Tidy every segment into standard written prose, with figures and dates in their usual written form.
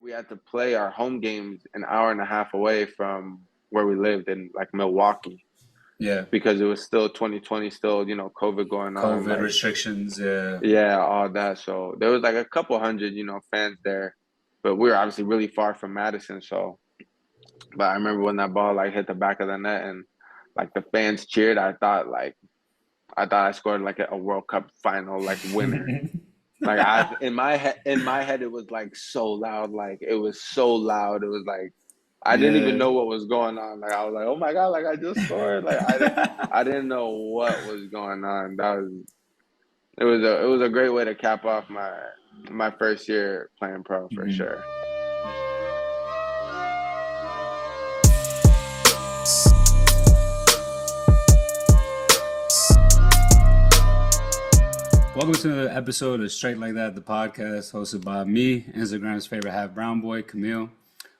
we had to play our home games an hour and a half away from where we lived in like Milwaukee Yeah. because it was still 2020, still, COVID going on. COVID Like, restrictions. Yeah. yeah, all that. So there was like a couple hundred, fans there, but we were obviously really far from Madison. So, but I remember when that ball like hit the back of the net and like the fans cheered. I thought I scored like a World Cup final like winner. Like I in my head it was like so loud, like it was so loud. It was like I didn't even Yeah. know what was going on. Like I was like, oh my God, like I just scored. Like I didn't know what was going on. It was a great way to cap off my first year playing pro for Mhm. sure. Welcome to the episode of Straight Like That, the podcast hosted by me, Instagram's favorite half brown boy, Camille.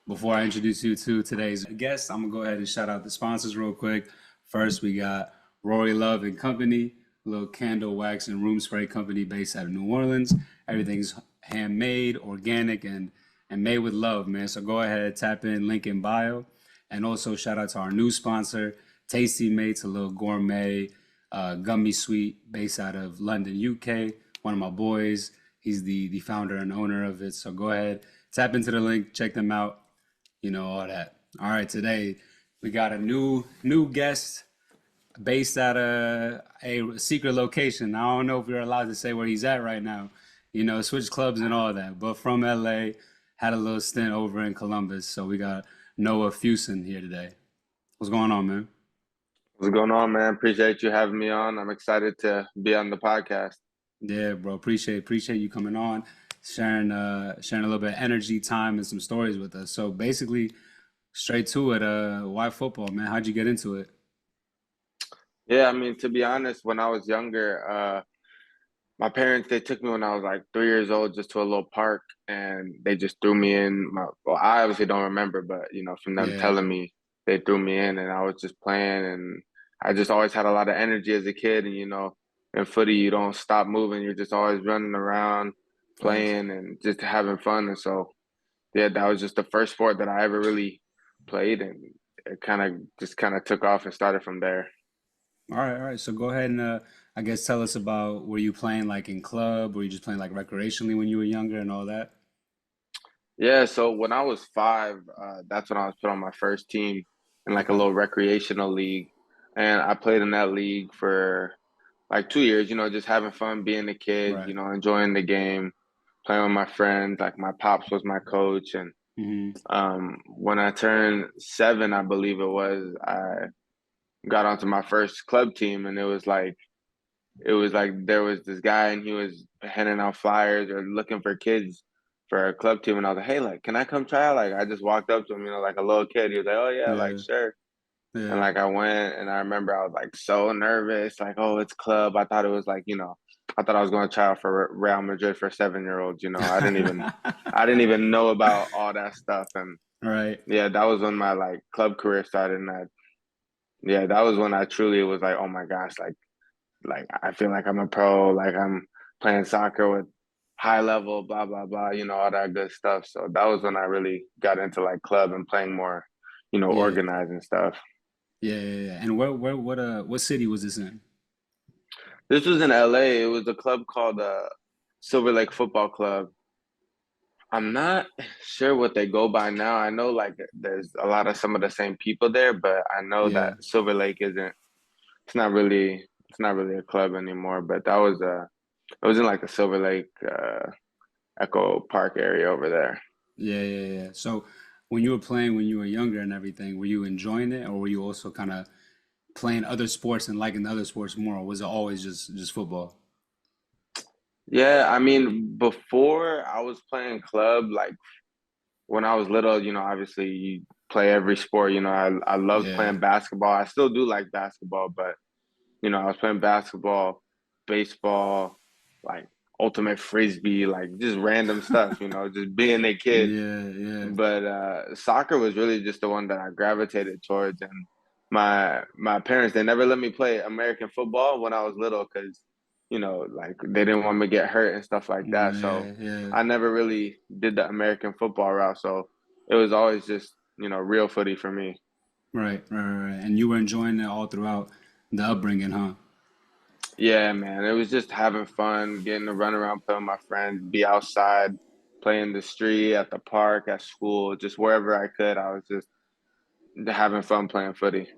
Before I introduce you to today's guest, I'm gonna go ahead and shout out the sponsors real quick. First, we got Rory Love and Company, a little candle wax and room spray company based out of New Orleans. Everything's handmade, organic, and made with love, man. So go ahead, tap in, link in bio. And also shout out to our new sponsor, Tasty Mates, a little gourmet gummy sweet based out of London, UK. One of my boys. He's the founder and owner of it. So go ahead, tap into the link, check them out, all that. All right, today we got a new guest based at a secret location. I don't know if we're allowed to say where he's at right now. Switch clubs and all that. But from LA, had a little stint over in Columbus. So we got Noah Fuson here today. What's going on, man? What's going on, man? Appreciate you having me on. I'm excited to be on the podcast. Yeah, bro. Appreciate you coming on, sharing a little bit of energy, time, and some stories with us. So basically, straight to it. Why football, man? How'd you get into it? Yeah, I mean, to be honest, when I was younger, my parents they took me when I was like 3 years old just to a little park, and they just threw me in. Well, I obviously don't remember, but from them Yeah, telling me, they threw me in, and I was just playing, and I just always had a lot of energy as a kid, and in footy you don't stop moving, you're just always running around, facts. playing, and just having fun, and so yeah, that was just the first sport that I ever really played, and it kind of took off and started from there. All right. So go ahead and I guess tell us about were you playing like in club, were you just playing like recreationally when you were younger and all that? Yeah, so when I was five, that's when I was put on my first team in like a Okay. little recreational league. And I played in that league for like 2 years, just having fun, being a kid, Right. enjoying the game, playing with my friends. Like my pops was my coach. And Hmm. when I turned seven, I believe it was, I got onto my first club team. And it was like there was this guy and he was handing out flyers or looking for kids for a club team, and I was like, hey, like, can I come try out? Like I just walked up to him, like a little kid. He was like, oh yeah, like Yeah. sure. And Yeah. like I went, and I remember I was like so nervous, like, oh, it's club. I thought it was like, I thought I was going to try out for Real Madrid for 7-year-olds. I didn't even know about all that stuff. And Right. yeah, that was when my like club career started. And yeah, that was when I truly was like, oh my gosh, like I feel like I'm a pro, like I'm playing soccer with high level, blah blah blah, all that good stuff. So that was when I really got into like club and playing more, Yeah. organized and stuff. Yeah. And what city was this in? This was in LA. It was a club called Silver Lake Football Club. I'm not sure what they go by now. I know like there's a lot of some of the same people there, but I know that Yeah. Silver Lake isn't it's not really a club anymore. But that was it was in like the Silver Lake Echo Park area over there. Yeah. So when you were playing when you were younger and everything, were you enjoying it or were you also kind of playing other sports and liking the other sports more, or was it always just football? Yeah, I mean, before I was playing club, like when I was little, obviously you play every sport. I loved Yeah. playing basketball. I still do like basketball, but I was playing basketball, baseball, like ultimate frisbee, like just random stuff, just being a kid. Yeah. But soccer was really just the one that I gravitated towards, and my parents they never let me play American football when I was little because like they didn't want me to get hurt and stuff like that. So Yeah, yeah. I never really did the American football route. So it was always just, real footy for me. Right, right, right, right. And you were enjoying it all throughout the upbringing, huh? Yeah, man. It was just having fun, getting to run around, play with my friends, be outside, play in the street, at the park, at school, just wherever I could. I was just having fun playing footy.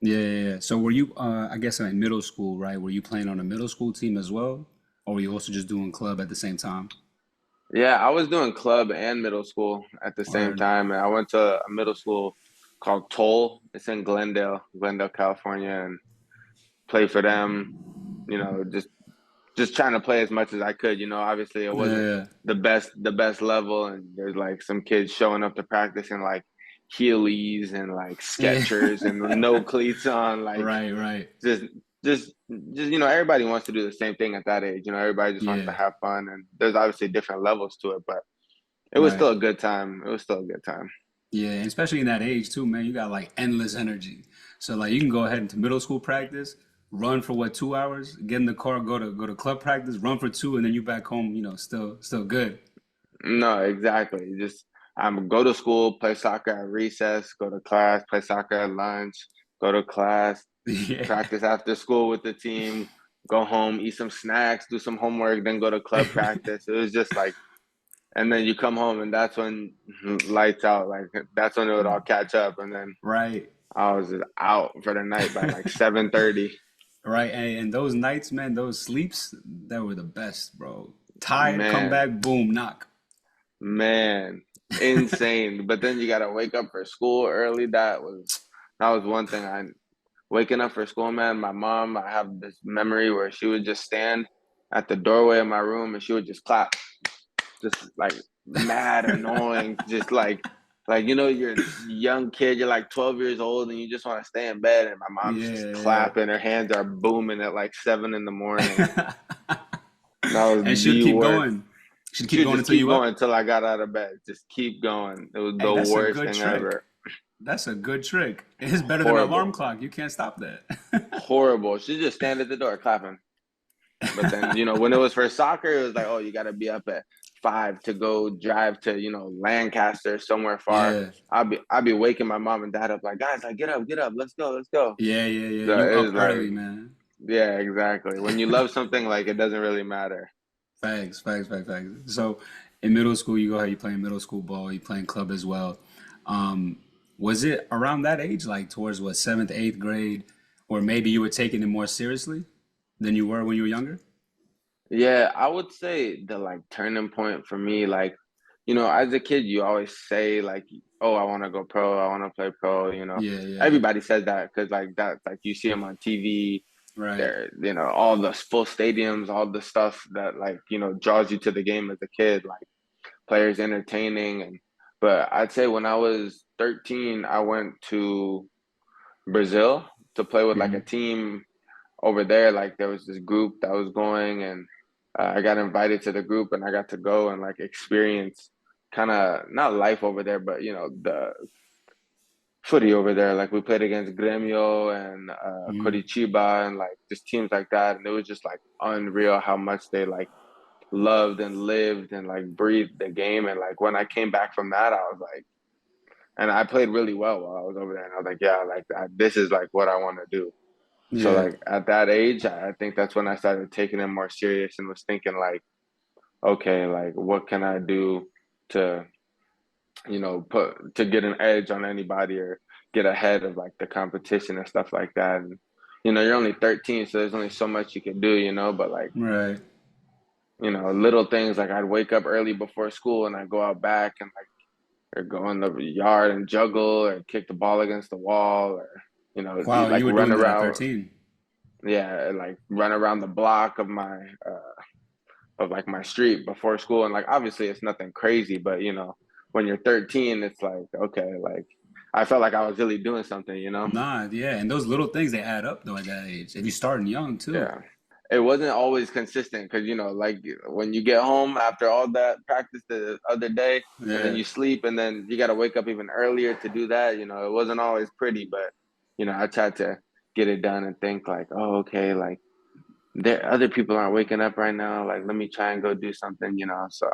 Yeah, yeah, yeah. So were you, I guess in middle school, right? Were you playing on a middle school team as well? Or were you also just doing club at the same time? Yeah, I was doing club and middle school at the same Or time. And I went to a middle school called Toll. It's in Glendale, California, and played for them, just trying to play as much as I could. Obviously it wasn't yeah, the best level, and there's like some kids showing up to practice in like Heelys and like yeah. Skechers and no cleats on, like Right, right. just just everybody wants to do the same thing at that age. Everybody just wants to Yeah, have fun, and there's obviously different levels to it, but it was right. still a good time. It was still a good time. Yeah, and especially in that age too, man, you got like endless energy. So like you can go ahead into middle school practice, run for what, 2 hours, get in the car, go to club practice, run for two, and then you back home, still good. No, exactly. Just go to school, play soccer at recess, go to class, play soccer at lunch, go to class, Yeah. practice after school with the team, go home, eat some snacks, do some homework, then go to club practice. It was just like, and then you come home, and that's when lights out. Like that's when it would all catch up, and then Right. I was just out for the night by like 7:30. Right. And those nights, man, those sleeps, that were the best, bro. Tired, come Man, back, boom, knock. man, insane. But then you gotta wake up for school early. That was one thing. I Waking up for school, man. My mom, I have this memory where she would just stand at the doorway of my room and she would just clap, just like mad annoying, just like you're a young kid, you're like 12 years old and you just want to stay in bed, and my mom's just Yeah, clapping, her hands are booming at like 7 in the morning. yeah. That was And she'd the keep worst. going. She'd She keep would going just until keep you going up. until I got out of bed. Just keep going. It was Hey, the that's a worst good thing trick. ever. That's a good trick. It's better than an alarm Horrible. clock. You can't stop that. Horrible. She just stand at the door clapping. But then, when it was for soccer, it was like, oh, you got to be up at 5 to go drive to, Lancaster, somewhere far. Yeah. I'd be waking my mom and dad up like, guys, like, get up, let's go, let's go. Yeah, yeah, yeah. So You it up was like, early, man. yeah, exactly. When you love something, like it doesn't really matter. Facts, facts, facts, facts. So in middle school, you go ahead, you playing middle school ball, you playing club as well. Um, was it around that age, like towards what, seventh, eighth grade, or maybe you were taking it more seriously than you were when you were younger? Yeah, I would say the like turning point for me, like, as a kid, you always say like, oh, I want to go pro, I want to play pro. Yeah, yeah. Everybody says that because like that, like you see them on TV. Right. There, all the full stadiums, all the stuff that like draws you to the game as a kid, like players entertaining. But I'd say when I was 13, I went to Brazil to play with like a Hmm. team over there. Like there was this group that was going, and I got invited to the group, and I got to go and like experience kind of not life over there, but the footy over there. Like we played against Gremio and Hmm. Curitiba and like just teams like that, and it was just like unreal how much they like loved and lived and like breathed the game. And like when I came back from that, I was like, and I played really well while I was over there, and I was like, yeah, like this is like what I want to do. So Yeah. like at that age, I think that's when I started taking it more serious and was thinking like, okay, like what can I do to, put to get an edge on anybody or get ahead of like the competition and stuff like that. And you're only 13, so there's only so much you can do, but like, Right. little things like I'd wake up early before school and I'd go out back and like or go in the yard and juggle or kick the ball against the wall or Wow, like you were run doing that at around, 13. yeah, and, like run around the block of like my street before school. And like obviously it's nothing crazy, but when you're 13, it's like okay, like I felt like I was really doing something. Nah, yeah, and those little things they add up though at that age. If you starting young too. Yeah. It wasn't always consistent because like when you get home after all that practice the other day and then Yeah. you sleep and then you got to wake up even earlier to do that, it wasn't always pretty, but I tried to get it done and think like, oh, okay, like there other people aren't waking up right now. Like, let me try and go do something, you know. So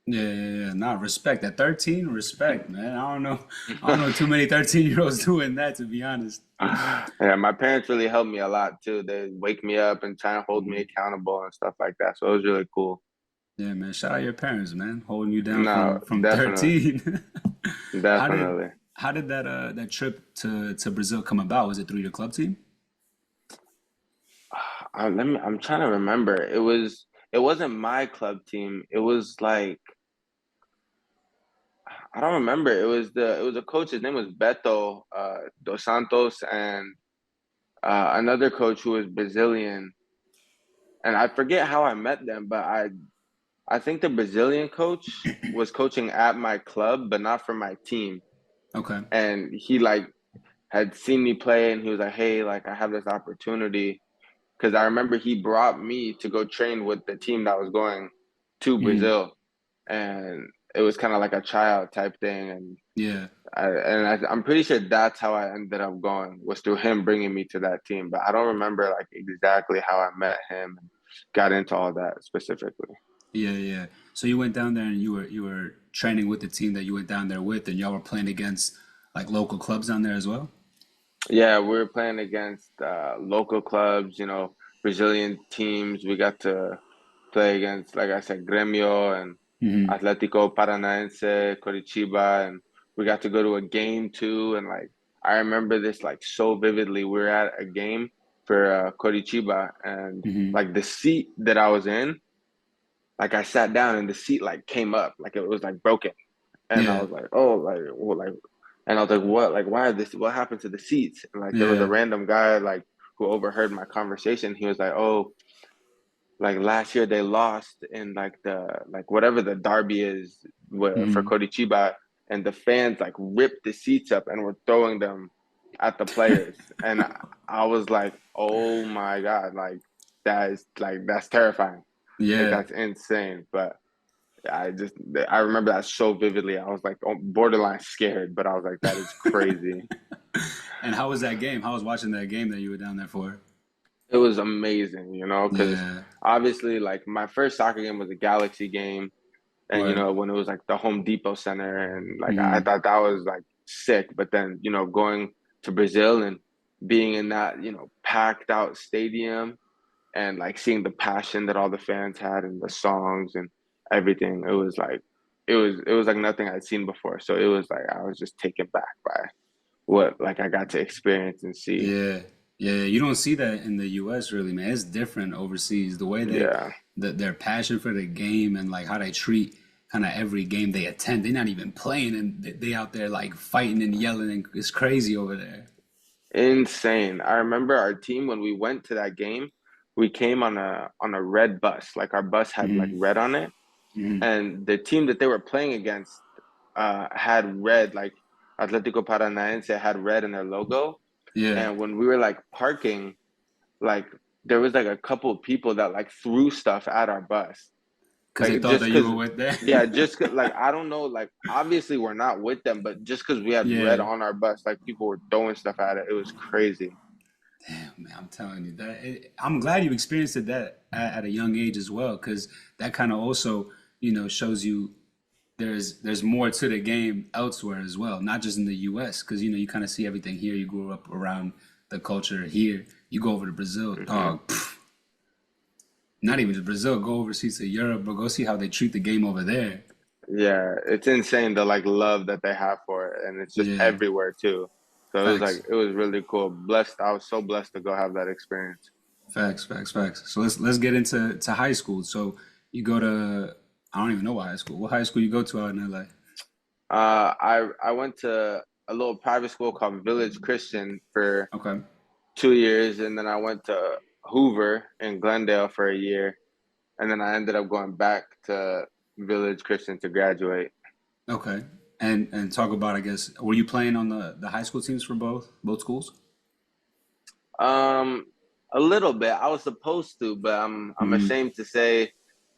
Yeah, yeah, yeah. Nah, respect. At 13, respect, man. I don't know too many 13-year-olds doing that, to be honest. yeah, my parents really helped me a lot too. They wake me up and try and hold me Mhm. accountable and stuff like that. So it was really cool. Yeah, man. Shout out your parents, man, holding you down No, from definitely, 13. How did definitely. that trip to Brazil come about? Was it through your club team? I'm trying to remember. It wasn't my club team. It was like I don't remember. It was a coach. His name was Beto dos Santos, and another coach who was Brazilian. And I forget how I met them, but I think the Brazilian coach was coaching at my club, but not for my team. Okay. And he like had seen me play, and he was like, "Hey, like I have this opportunity." Because I remember he brought me to go train with the team that was going to Hmm. Brazil, and it was kind of like a tryout type thing. And Yeah. I'm pretty sure that's how I ended up going was through him bringing me to that team. But I don't remember like exactly how I met him and got into all that specifically. Yeah, yeah. So you went down there and you were training with the team that you went down there with, and y'all were playing against like local clubs down there as well? Yeah, we were playing against local clubs, you know, Brazilian teams. We got to play against, like I said, Gremio and Hmm. Atlético Paranaense, Curitiba, and we got to go to a game too. And like I remember this like so vividly. We were at a game for Curitiba, and Hmm. like the seat that I was in, like I sat down and the seat like came up, like it was like broken, and I Yeah. was like, oh, and I was like, what, like why is this? What happened to the seats? And like there was a Yeah. random guy like who overheard my conversation. He was like, oh, like last year they lost in like the like whatever the derby is for Hmm. Coritiba, and the fans like ripped the seats up and were throwing them at the players, and I was like, oh my god, like that's terrifying, like Yeah. that's insane. But I just I remember that so vividly. I was like borderline scared, but I was like, that is crazy. And how was that game? How was watching that game that you were down there for? It was amazing, you know, because Yeah. obviously like my first soccer game was a Galaxy game. And you Word. know when it was like the Home Depot Center, and like I Hmm. thought that was like sick. But then you know going to Brazil and being in that packed out stadium and like seeing the passion that all the fans had and the songs and everything, it was like nothing I'd seen before. So it was like I was just taken back by what like I got to experience and see. Yeah. Yeah. You don't see that in the US really, man. It's different overseas. The way Yeah, their passion for the game and like how they treat kind of every game they attend. They're not even playing and they out there like fighting and yelling and it's crazy over there. insane. I remember our team when we went to that game. We came on a red bus. Like our bus had like Hmm. red on it, Hmm. and the team that they were playing against had red, like Atlético Paranaense had red in their logo. Yeah. And when we were like parking, like there was like a couple of people that like threw stuff at our bus, Because they like thought just that you because, were with them. yeah, like I don't know, like obviously we're not with them, but just because we had red Yeah. on our bus, like people were throwing stuff at it. It was crazy. Damn, man, I'm telling you I'm glad you experienced it that at a young age as well, because that kind of also, shows you there's more to the game elsewhere as well, not just in the U.S. Because you kind of see everything here. You grew up around the culture here. You go over to Brazil, Hmm. dog. Not even to Brazil. Go overseas to Europe, but go see how they treat the game over there. Yeah, it's insane the like love that they have for it, and it's just Yeah, everywhere too. So facts, it was really cool. Blessed, I was so blessed to go have that experience. facts, facts, facts. So let's get into high school. So you go to I don't even know what high school. What high school you go to out in LA? I went to a little private school called Village Christian for Okay, 2 years, and then I went to Hoover in Glendale for a year, and then I ended up going back to Village Christian to graduate. okay. And talk about, I guess, were you playing on the high school teams for both schools? Um, a little bit. I was supposed to, but I'm Hmm. ashamed to say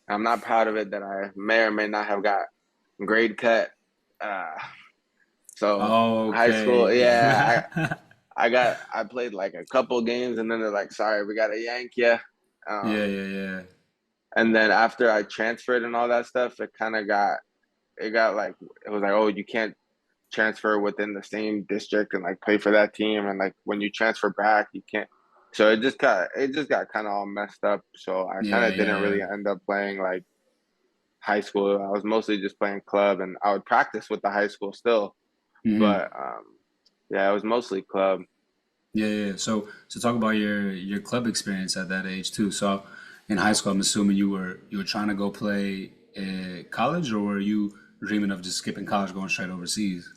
I'm not proud of it that I may or may not have got grade cut. Uh, so high school, Okay. yeah, I played like a couple games, and then they're like, "Sorry, we got to yank you." Yeah, yeah, yeah. And then after I transferred and all that stuff, it got like it was like, oh, you can't transfer within the same district and like play for that team, and like when you transfer back, you can't. So it just got kind of all messed up. So I kind Yeah, of didn't yeah. really end up playing like high school. I was mostly just playing club, and I would practice with the high school still, Hmm. but yeah, it was mostly club. Yeah, yeah. So talk about your club experience at that age too. So in high school, I'm assuming you were trying to go play college, or were you dreaming of just skipping college, going straight overseas?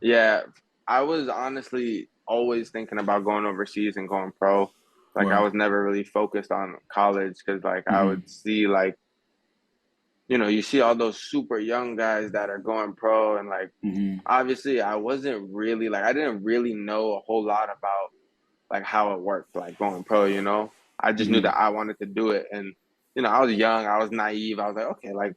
Yeah, I was honestly always thinking about going overseas and going pro. Like I Word. was never really focused on college because like I Hmm. would see like you see all those super young guys that are going pro, and like Hmm. obviously I wasn't really like I didn't really know a whole lot about like how it worked like going pro, you know. I just knew Hmm. that I wanted to do it, and I was young, I was naive. I was like, okay, like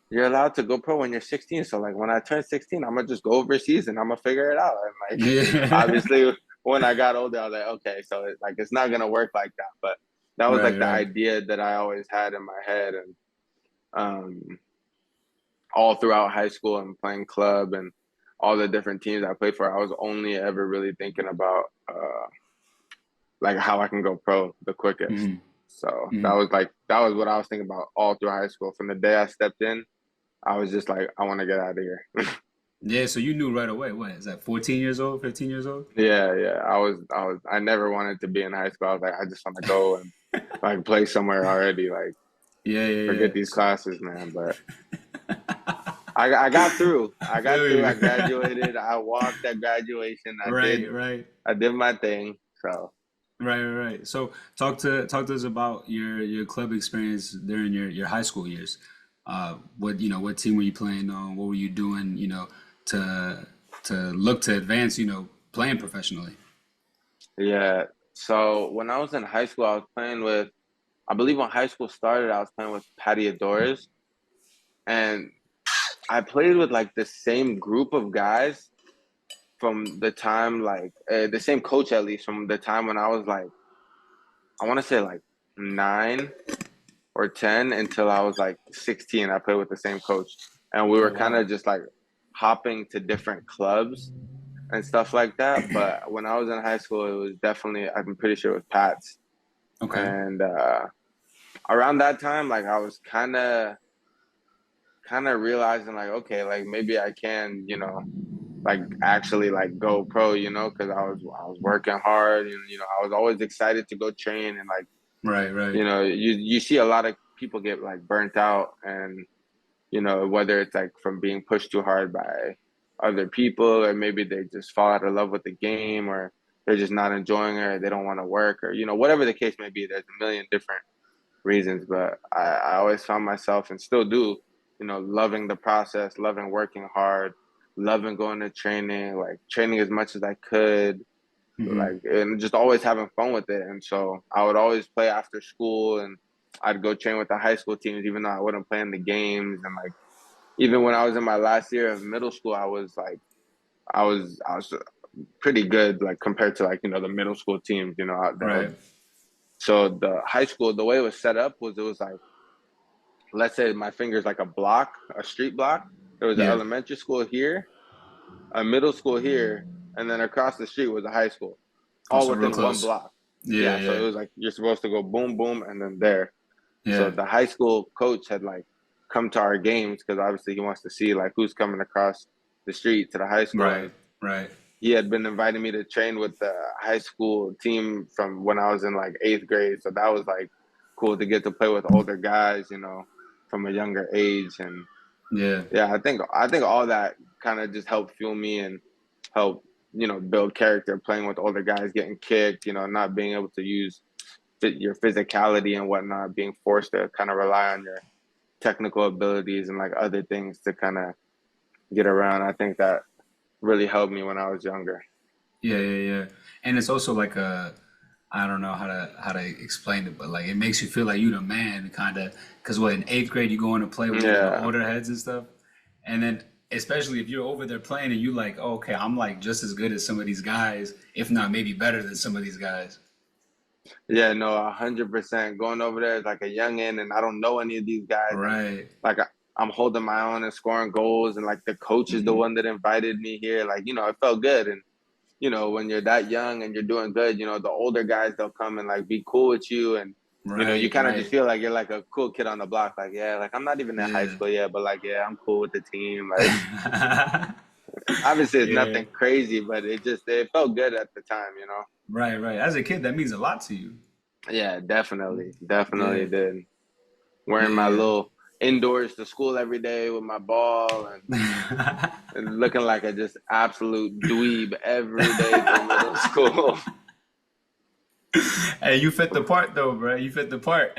you're allowed to go pro when you're 16, so like when I turn 16, I'm gonna just go overseas and I'm gonna figure it out. And like Yeah. obviously when I got older, I was like, okay, so it's not gonna work like that. But that was Right, like the right. idea that I always had in my head, and um all throughout high school and playing club and all the different teams I played for, I was only ever really thinking about like how I can go pro the quickest. Hmm. So Hmm. that was what I was thinking about all through high school. From the day I stepped in, I was just like, I want to get out of here. Yeah, so you knew right away. What is that? 14 years old, 15 years old? Yeah, yeah. I never wanted to be in high school. I was like, I just want to go and like play somewhere already. Like, Yeah, yeah, forget yeah. these classes, man. But I got through. I I got feel through. you. I graduated. I walked at graduation. Right, right. I did my thing. So Right, right, right. So talk to us about your club experience during your high school years. What team were you playing on? What were you doing, to to look to advance, playing professionally? yeah. So when I was in high school, I was playing with. I believe when high school started, I was playing with Patty Adores, and I played with like the same group of guys from the time like the same coach at least from the time when I was like I want to say like 9 or 10 until I was like 16. I played with the same coach, and we Oh were kind wow. of just like hopping to different clubs and stuff like that. But when I was in high school, it was definitely I'm pretty sure it was Pat's, Okay. and around that time, like I was kind of realizing like okay, like maybe I can like actually like go pro, because I was working hard, and I was always excited to go train, and like Right, right. you see a lot of people get like burnt out, and whether it's like from being pushed too hard by other people, or maybe they just fall out of love with the game, or they're just not enjoying it, or they don't want to work, or whatever the case may be. There's a million different reasons, but I always found myself and still do, loving the process, loving working hard, loving going to training, like training as much as I could, Hmm. like and just always having fun with it. And so I would always play after school, and I'd go train with the high school teams, even though I wouldn't play in the games. And like even when I was in my last year of middle school, I was like I was pretty good, like compared to like the middle school teams, that Right. would. So the high school, the way it was set up was it was like, let's say my finger's like a block, a street block. There was an Yeah. elementary school here, a middle school here, and then across the street was a high school, all Also real within one close. block. Yeah, Yeah, so it yeah. was like you're supposed to go boom, boom, and then there. So Yeah. the high school coach had like come to our games because obviously he wants to see like who's coming across the street to the high school, and Right, right. he had been inviting me to train with the high school team from when I was in like eighth grade. So that was like cool to get to play with older guys, from a younger age. And Yeah. yeah, I think all that kind of just helped fuel me and help, build character, playing with older guys, getting kicked, not being able to use your physicality and whatnot, being forced to kind of rely on your technical abilities and like other things to kind of get around. I think that really helped me when I was younger. Yeah, yeah, yeah. And it's also like I don't know how to explain it, but like it makes you feel like you the man, kind of. Because what in eighth grade you go in to play with the Yeah. older heads and stuff, and then especially if you're over there playing and you like, oh, okay, I'm like just as good as some of these guys, if not maybe better than some of these guys. Yeah, no, 100%. Going over there as like a youngin, and I don't know any of these guys, and Right. like I'm holding my own and scoring goals, and like the coach is the Hmm. one that invited me here. Like, it felt good. And when you're that young and you're doing good, the older guys, they'll come and like be cool with you, and you Right, kind of just right. feel like you're like a cool kid on the block. Like, yeah, like I'm not even in high Yeah. school yet, but like, yeah, I'm cool with the team. Like, obviously, it's Yeah. nothing crazy, but it felt good at the time. Right, right. As a kid, that means a lot to you. Yeah, definitely Yeah. did. Wearing my Yeah. little indoors to school every day with my ball, and looking like a just absolute dweeb every day through middle school. Hey, you fit the part though, bro. You fit the part.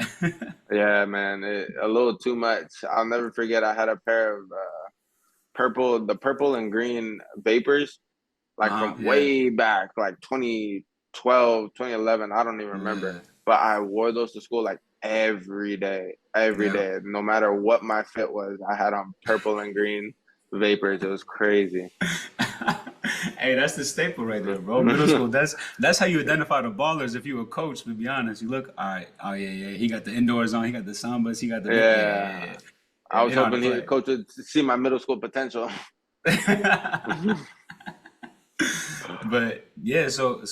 Yeah, man, a little too much. I'll never forget. I had a pair of the purple and green Vapors, like from Yeah. way back, like 2012, 2011. I don't even remember, Yeah. but I wore those to school like every Yeah. day, no matter what my fit was. I had on purple and green Vapors. It was crazy. Hey, that's the staple right there, bro. Middle school. That's how you identify the ballers. If you a coach, to be honest, you look, all right. Oh yeah, yeah. He got the indoors on. He got the sambas. He got the yeah, yeah, Yeah, yeah. I Yeah, was they know how to hoping play. coach would see my middle school potential. But yeah, so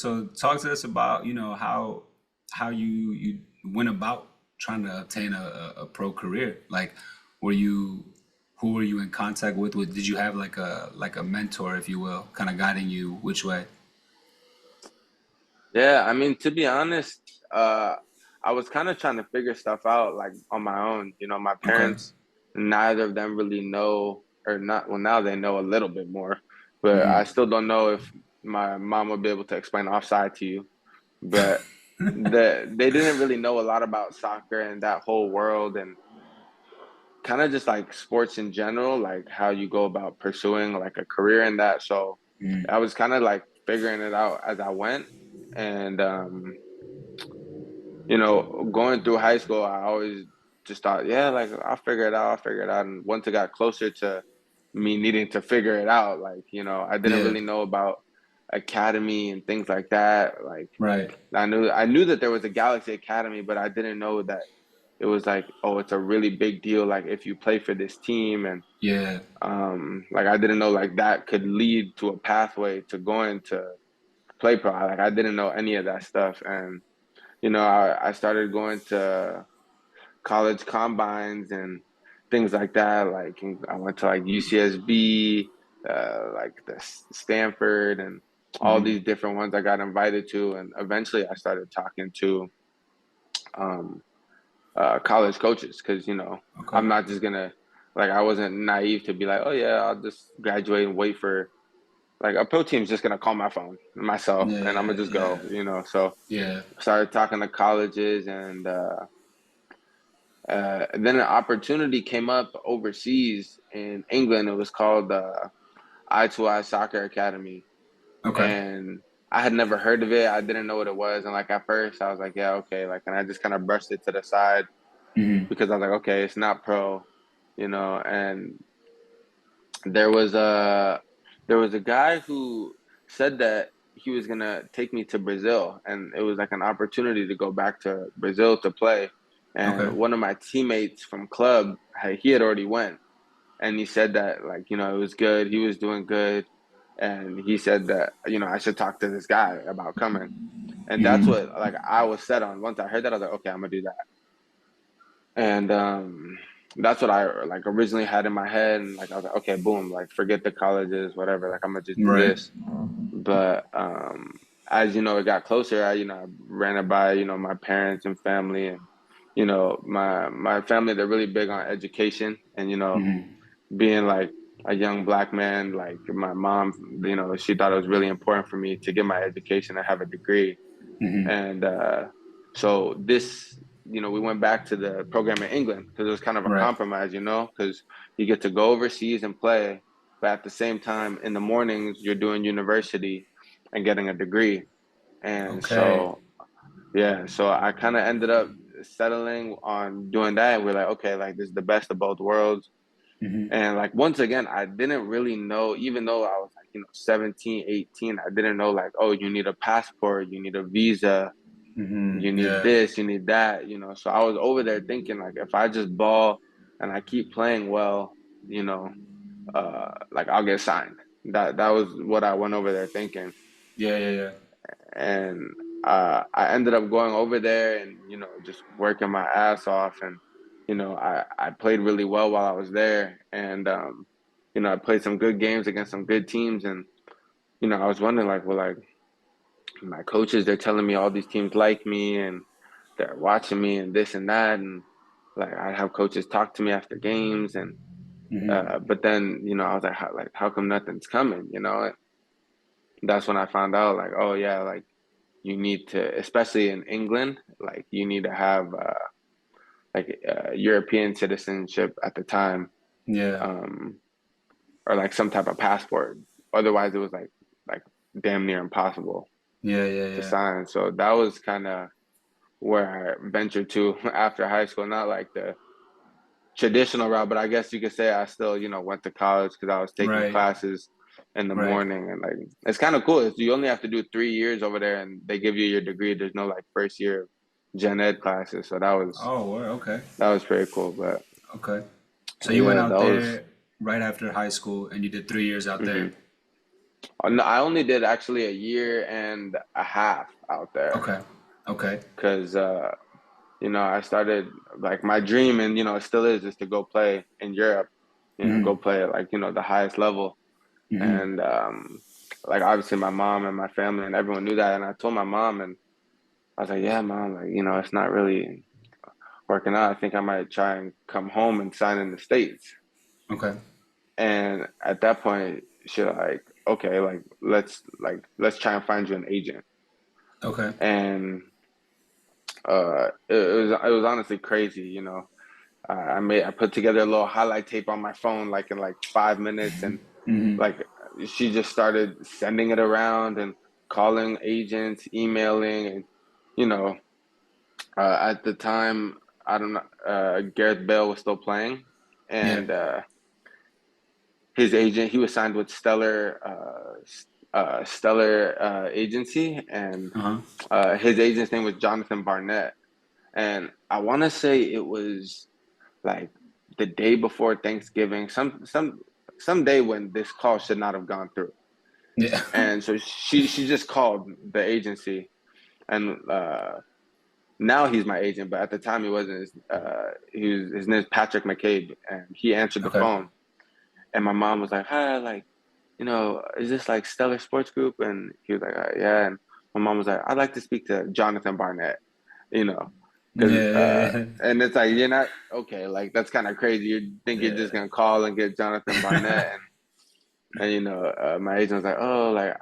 talk to us about how you went about trying to obtain a pro career. Like, were you who were you in contact with? Did you have like a mentor, if you will, kind of guiding you which way? Yeah, I mean, to be honest, I was kind of trying to figure stuff out like on my own. My Okay. parents, neither of them really know, or not. Well, now they know a little bit more, but I Hmm. still don't know if my mom would be able to explain offside to you. But they didn't really know a lot about soccer and that whole world, and kind of just like sports in general, like how you go about pursuing like a career in that. So I was kind of like figuring it out as I went. And going through high school, I always just thought, yeah, like I'll figure it out. And once it got closer to me needing to figure it out, like, I didn't Yeah. really know about academy and things like that. Like Right. I knew that there was a Galaxy Academy, but I didn't know that it was like, oh, it's a really big deal. Like if you play for this team, and Yeah. like I didn't know like that could lead to a pathway to going to play pro. Like I didn't know any of that stuff. And I started going to college combines and things like that. Like I went to like UCSB, like the Stanford, and all Hmm. these different ones I got invited to. And eventually I started talking to um, college coaches, because Okay. I'm not just gonna, like, I wasn't naive to be like, oh yeah, I'll just graduate and wait for, like, a pro team's just gonna call my phone myself and I'm Yeah. gonna just Yeah. go. So Yeah. I started talking to colleges, and then an opportunity came up overseas in England. It was called Eye to Eye Soccer Academy, Okay. and I had never heard of it. I didn't know what it was, and like at first I was like, yeah, okay, like, and I just kind of brushed it to the side Hmm. because I was like, okay, it's not pro. And there was a there was a guy who said that he was gonna take me to Brazil, and it was like an opportunity to go back to Brazil to play. And Okay. one of my teammates from club, he had already went, and he said that, like, it was good. He was doing good, and he said that I should talk to this guy about coming. And that's Hmm. what, like, I was set on. Once I heard that, I was like, okay, I'm gonna do that. And that's what I like originally had in my head, and like I was like, okay, boom, like forget the colleges, whatever, like I'm gonna just do Right. this. But as it got closer, I ran it by my parents and family, and my family, they're really big on education, and Hmm. being like a young black man, like my mom, she thought it was really important for me to get my education and have a degree. Hmm. And so we went back to the program in England because it was kind of a Right. compromise, because you get to go overseas and play, but at the same time, in the mornings, you're doing university and getting a degree. And Okay. so, yeah, so I kind of ended up settling on doing that. We're like, okay, like this is the best of both worlds. Hmm. And like, once again, I didn't really know, even though I was like, 17, 18, I didn't know like, oh, you need a passport, you need a visa, You need Yeah. this, you need that, you know. So I was over there thinking like if I just ball and I keep playing well, you know, like I'll get signed. That was what I went over there thinking. Yeah. Yeah. Yeah. And I ended up going over there and, you know, just working my ass off. And, you know, I played really well while I was there. And, you know, I played some good games against some good teams. And, you know, I was wondering, like, well, like, my coaches, they're telling me all these teams like me and they're watching me and this and that. And, like, I have coaches talk to me after games. And, but then, you know, I was like, how come nothing's coming, you know? That's when I found out, like, oh, yeah, like, you need to, especially in England, like you need to have European citizenship at the time, Yeah. um, or like some type of passport. Otherwise, it was like damn near impossible Yeah. Yeah. to Yeah. sign. So that was kind of where I ventured to after high school. Not like the traditional route, but I guess you could say I still, you know, went to college because I was taking Right. classes in the Right. morning, and like it's kind of cool. You only have to do 3 years over there, and they give you your degree. There's no like first year gen ed classes, so Oh, okay. that was pretty cool. But Okay. So you went yeah, out that was. there right after high school and you did 3 years out there. Hmm. No, I only did actually a year and a half out there Okay. Okay. because you know, I started like my dream, and you know, it still is to go play in Europe. You know, go Hmm. play at like, you know, the highest level. Hmm. And like obviously my mom and my family and everyone knew that. And I told my mom, and I was like, yeah, mom, like, you know, it's not really working out. I think I might try and come home and sign in the States. Okay. And at that point, she like, okay, like let's try and find you an agent. Okay. And it was honestly crazy, you know. I put together a little highlight tape on my phone like in like 5 minutes, and Hmm. like she just started sending it around and calling agents, emailing, and you know, at the time, I don't know, Gareth Bale was still playing, Yeah. and his agent, he was signed with Stellar Agency, and Uh-huh. his agent's name was Jonathan Barnett, and I want to say it was like the day before Thanksgiving, some day when this call should not have gone through. Yeah. And so she just called the agency, and now he's my agent, but at the time he wasn't. His name is Patrick McCabe, and he answered the Okay. phone, and my mom was like, "Hi, like, you know, is this like Stellar Sports Group?" And he was like, "Yeah." And my mom was like, "I'd like to speak to Jonathan Barnett," you know, because Yeah. Yeah. and it's like you're not okay. Like that's kind of crazy. You think you're just Yeah. gonna call and get Jonathan Barnett, and you know, my agent was like, "Oh, like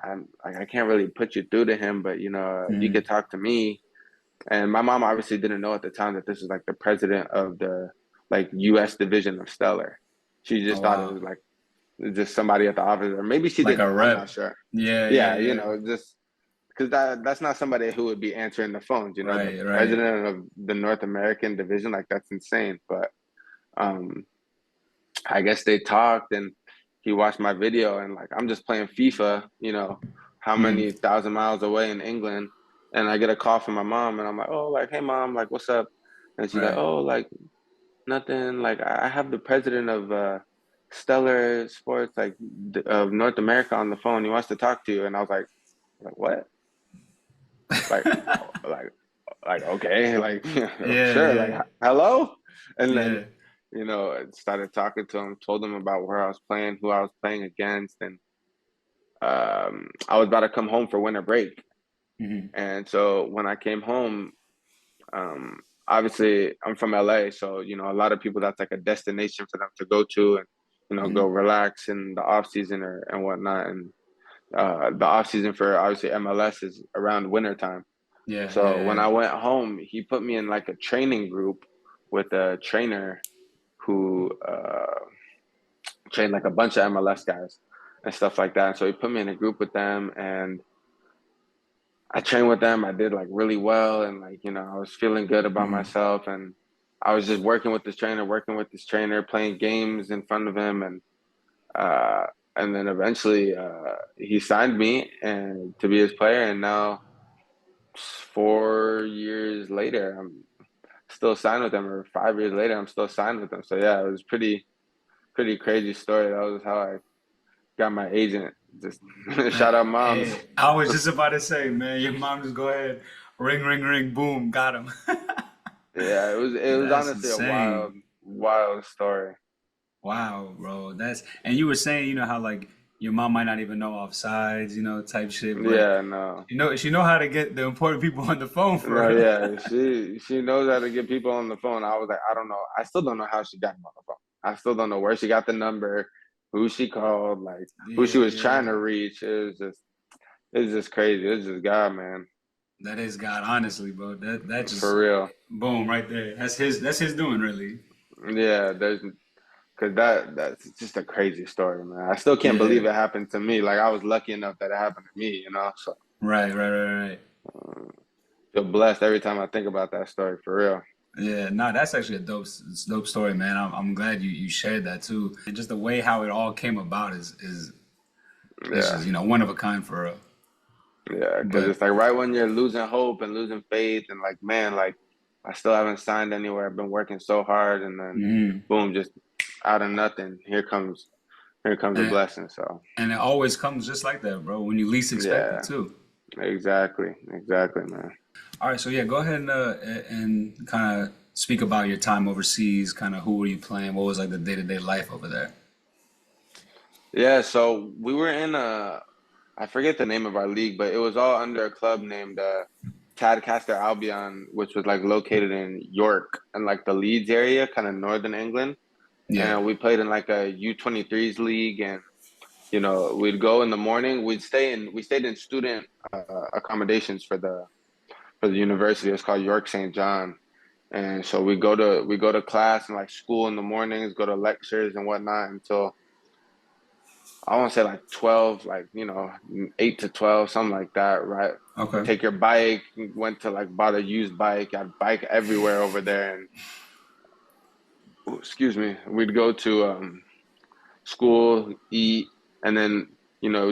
I can't really put you through to him, but you know, you Hmm. could talk to me." And my mom obviously didn't know at the time that this was like the president of the like U.S. division of Stellar. She Oh just thought it wow. was like just somebody at the office, or maybe she Like did. a I'm not rep. sure. Yeah. Yeah. Yeah, you Yeah. know, just because that's not somebody who would be answering the phones. You know, the Right. Right. president of the North American division, like that's insane. But um, I guess they talked, and he watched my video, and like I'm just playing FIFA, you know, how Hmm. many thousand miles away in England, and I get a call from my mom, and I'm like, oh, like, hey mom, like, what's up? And she's like, Right. oh, like nothing, like I have the president of Stellar Sports, like of North America on the phone. He wants to talk to you, and I was like what? Like, like, okay, like Yeah. sure, like Yeah. hello, and then Yeah. you know, I started talking to him, told him about where I was playing, who I was playing against, and I was about to come home for winter break. Hmm. And so when I came home, obviously I'm from LA, so you know, a lot of people that's like a destination for them to go to and you know go Hmm. relax in the off season or and whatnot. And the off season for obviously MLS is around winter time. Yeah. So when Yeah. I went home, he put me in like a training group with a trainer who trained like a bunch of MLS guys and stuff like that. And so he put me in a group with them, and I trained with them. I did like really well, and like you know I was feeling good Yeah. about myself, and I was just working with this trainer, playing games in front of him, uh, and then eventually he signed me and to be his player, and now 4 years later, I'm still signed with them, or 5 years later, I'm still signed with them. So yeah, it was pretty crazy story. That was how I got my agent. Just shout out moms. Hey, I was just about to say, man, your mom just go ahead, ring, ring, ring, boom, got him. Yeah, it was That's honestly a insane. wild story. Wow, bro. And you were saying, how like your mom might not even know offsides, type shit, but Yeah, no. she know how to get the important people on the phone for No, real. yeah, she knows how to get people on the phone. I was like, I don't know. I still don't know how she got him on the phone. I still don't know where she got the number, who she called, like who she was trying to Yeah, reach. It's just crazy. It's just God, man, that is God, honestly, bro. That for just real. boom right there. That's his doing, really. Yeah, because that's just a crazy story, man. I still can't Yeah. believe it happened to me. Like I was lucky enough that it happened to me. So Right, right, right, right. uh, feel blessed every time I think about that story, for real. Yeah, no, that's actually a dope story, man. I'm glad you shared that too. And just the way how it all came about is Yeah. just, one of a kind for real. Yeah, because But it's like right when you're losing hope and losing faith, and like, man, like I still haven't signed anywhere. I've been working so hard, and then mhm. boom, just out of nothing, here comes a and blessing. So and it always comes just like that, bro, when you least expect it yeah, too. exactly, man. All right, so yeah, go ahead and kind of speak about your time overseas, kind of who were you playing, what was like the day-to-day life over there? Yeah, so we were in I forget the name of our league, but it was all under a club named Tadcaster Albion, which was like located in York and like the Leeds area, kind of northern England. Yeah. And we played in like a U23s league, and we'd go in the morning. We stayed in student accommodations for the university. It's called York St. John, and so we go to class and like school in the mornings, go to lectures and whatnot until I want to say like 12, like 8 to 12, something like that, right? Okay. Take your bike. Went to like bought a used bike. Got bike everywhere over there, and excuse me, we'd go to school, eat, and then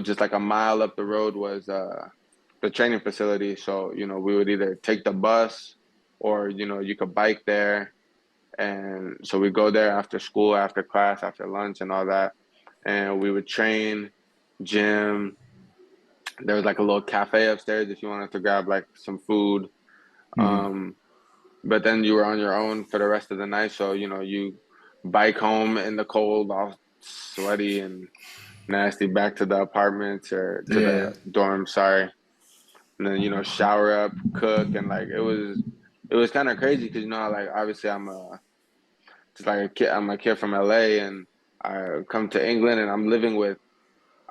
just like a mile up the road was the training facility. So we would either take the bus or you could bike there, and so we go there after school, after class, after lunch, and all that, and we would train, gym. There was like a little cafe upstairs if you wanted to grab like some food. Hmm. Um, but then you were on your own for the rest of the night. So you bike home in the cold, all sweaty and nasty, back to the apartments or to Yeah. the dorm, sorry. And then shower up, cook, and like it was kind of crazy because like obviously I'm just like a kid. I'm a kid from LA, and I come to England, and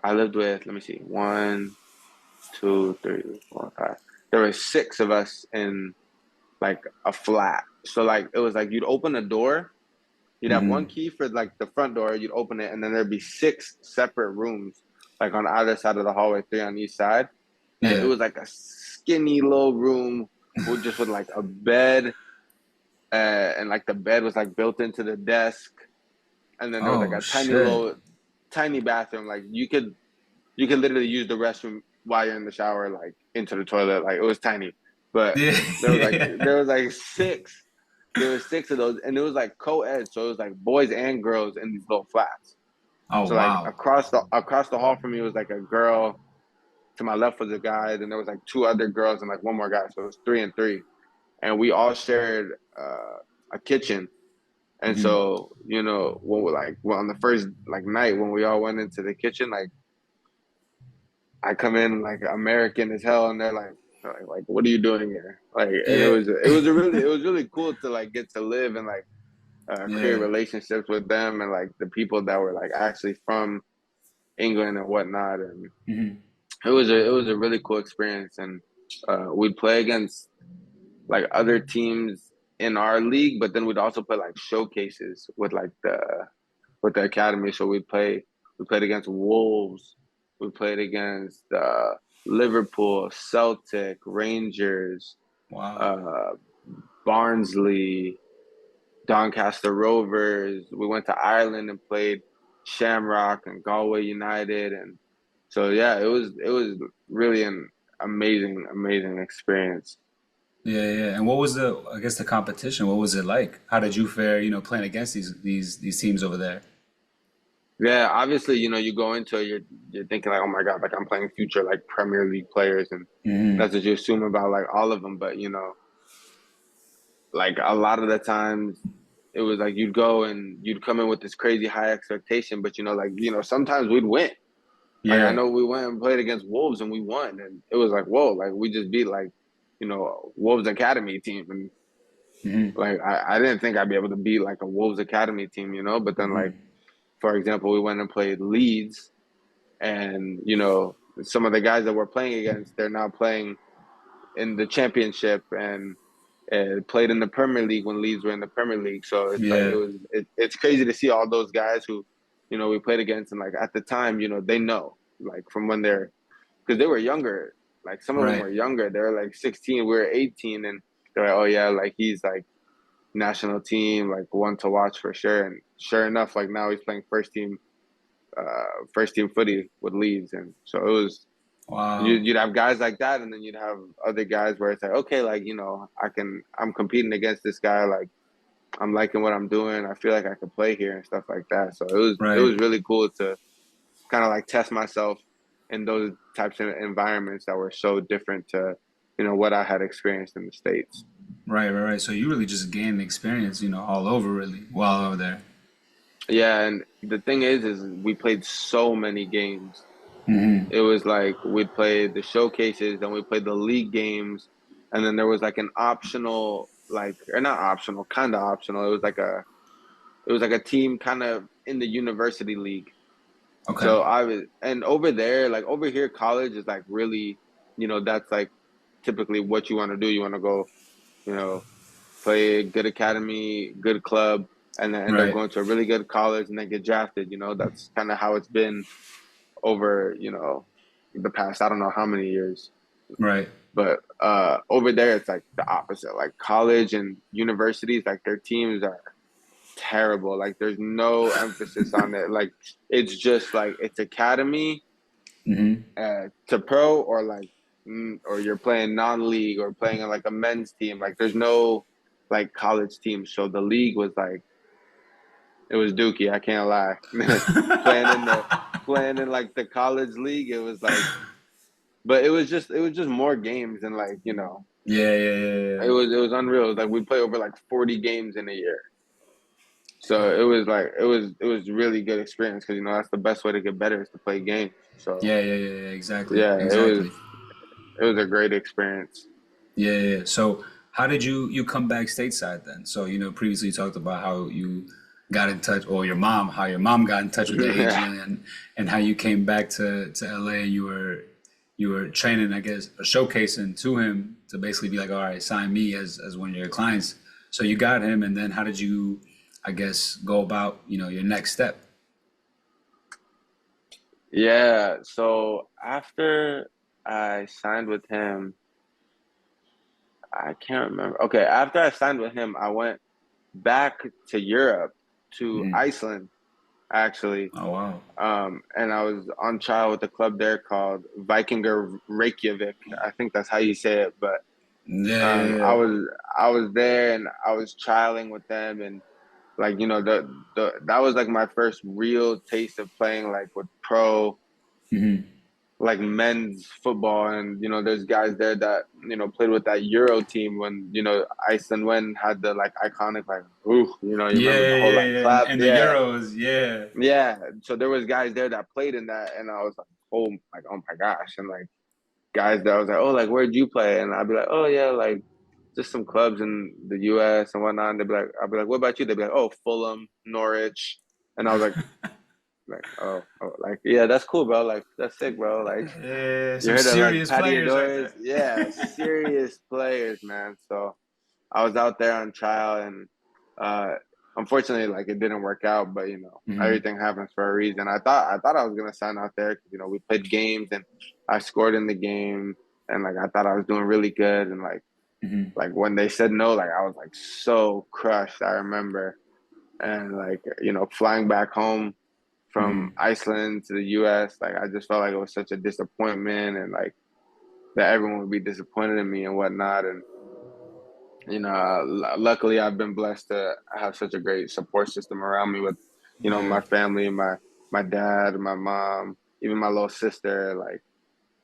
I lived with, let me see, 1, 2, 3, 4, 5. There were six of us in like a flat. So like it was like you'd open a door. You'd have one Hmm. key for like the front door. You'd open it, and then there'd be six separate rooms, like on either side of the hallway, three on each side. And it Yeah. was like a skinny little room with like a bed, and like the bed was like built into the desk, and then there was like Oh a tiny shit. little, tiny bathroom. Like you could literally use the restroom while you're in the shower, like into the toilet. Like it was tiny, but Yeah. there was like there Yeah. was like six. There was six of those, and it was like co-ed, so it was like boys and girls in these little flats. Oh So like wow. across the hall from me was like a girl. To my left was a guy. Then there was like two other girls and like one more guy. So it was three and three, and we all shared a kitchen. And Hmm. so when on the first like night when we all went into the kitchen, like I come in like American as hell, and they're like, what are you doing here? Like, and it Yeah. was it was a really it was really cool to like get to live and like create Yeah. relationships with them and like the people that were like actually from England and whatnot, and Hmm. it was a really cool experience. And we'd play against like other teams in our league, but then we'd also play like showcases with the academy. So we played against Wolves, we played against Liverpool, Celtic, Rangers, Wow. uh, Barnsley, Doncaster Rovers. We went to Ireland and played Shamrock and Galway United, and so yeah, it was really amazing experience. Yeah, yeah. And what was I guess the competition? What was it like? How did you fare, playing against these teams over there? Yeah, obviously, you go into it, you're thinking like, oh my God, like I'm playing future like Premier League players, and Hmm. that's what you assume about like all of them. But like a lot of the times, it was like you'd go and you'd come in with this crazy high expectation, but like sometimes we'd win. Like I Yeah. know we went and played against Wolves and we won, and it was like whoa, like we just beat like Wolves Academy team, and Hmm. like I didn't think I'd be able to beat like a Wolves Academy team, but then like Hmm. for example, we went and played Leeds, and some of the guys that we're playing against, they're now playing in the Championship and played in the Premier League when Leeds were in the Premier League. So it's like Yeah. it's crazy to see all those guys who we played against, and like at the time they know like from when they're because they were younger. Like some of them Right. were younger. They were like 16. We were 18, and they're like, oh yeah, like he's like national team, like one to watch for sure. And sure enough, like now he's playing first team footy with Leeds, and so it was Wow. you'd have guys like that, and then you'd have other guys where it's like, okay, like I'm competing against this guy, like I'm liking what I'm doing, I feel like I could play here and stuff like that. So it Right. was really cool to kind of like test myself in those types of environments that were so different to what I had experienced in the States. Right. Right. Right. So you really just gained experience, all over really while over there. Yeah, and the thing is we played so many games. Hmm. It was like we'd play the showcases, then we played the league games, and then there was like an optional, like or not optional, kind of optional. It was like a team kind of in the university league. Okay. So I was, and over there, like over here, college is like really, that's like typically what you want to do. You want to go, you know, play a good academy, good club, and then end up Right. going to a really good college and then get drafted. That's kind of how it's been over, the past I don't know how many years. Right. But over there it's like the opposite. Like college and universities, like their teams are terrible. Like there's no emphasis on it. Like it's just like it's academy Hmm. to pro or like or you're playing non-league or playing on like a men's team. Like there's no like college team. So the league was like it was dookie, I can't lie. playing in the playing in like the college league, it was like but it was just more games and like Yeah. Yeah. Yeah. it Yeah. was it was unreal. It was like we play over like 40 games in a year. So it was like it was really good experience because that's the best way to get better is to play games. So Yeah. Yeah. Yeah. Yeah. Exactly. yeah, Exactly. it was a great experience. Yeah, yeah, yeah. So how did you come back stateside then? So, previously you talked about how you got in touch, or how your mom got in touch with the Yeah. agent, and how you came back to LA. You were training, I guess, or showcasing to him to basically be like, all right, sign me as one of your clients. So you got him, and then how did you, I guess, go about, your next step? Yeah. So after I signed with him, I can't remember. Okay, after I signed with him, I went back to Europe to Mhm. Iceland actually. Oh wow. And I was on trial with a club there called Vikingur Reykjavik. I think that's how you say it. But Yeah, um, yeah, I was I was there and I was trialing with them, and like the that was like my first real taste of playing like with pro yeah. Hmm. like men's football. And there's guys there that played with that Euro team when Iceland went had the like iconic like ooh you Yeah, remember yeah, the whole yeah, like yeah. clap, And the yeah. Euros, yeah. Yeah, so there was guys there that played in that, and I was like, oh my gosh, and like guys that I was like, oh, like where'd you play? And I'd be like, oh yeah, like just some clubs in the U.S. and whatnot. And I'd be like, what about you? They'd be like, oh, Fulham, Norwich, and I was like, oh, like yeah, that's cool, bro. Like that's sick, bro. Like Yeah, you some heard of like serious Patty players right Adore's? there. Yeah, serious players, man. So I was out there on trial, and uh, unfortunately, like it didn't work out. But Hmm. everything happens for a reason. I thought I was gonna sign out there because we played games and I scored in the game, and like I thought I was doing really good. And Hmm. like when they said no, like I was like so crushed. I remember, and like flying back home from Hmm. Iceland to the U.S., like I just felt like it was such a disappointment, and like that everyone would be disappointed in me and whatnot. And luckily I've been blessed to have such a great support system around me with, Yeah. my family, my dad, my mom, even my little sister, like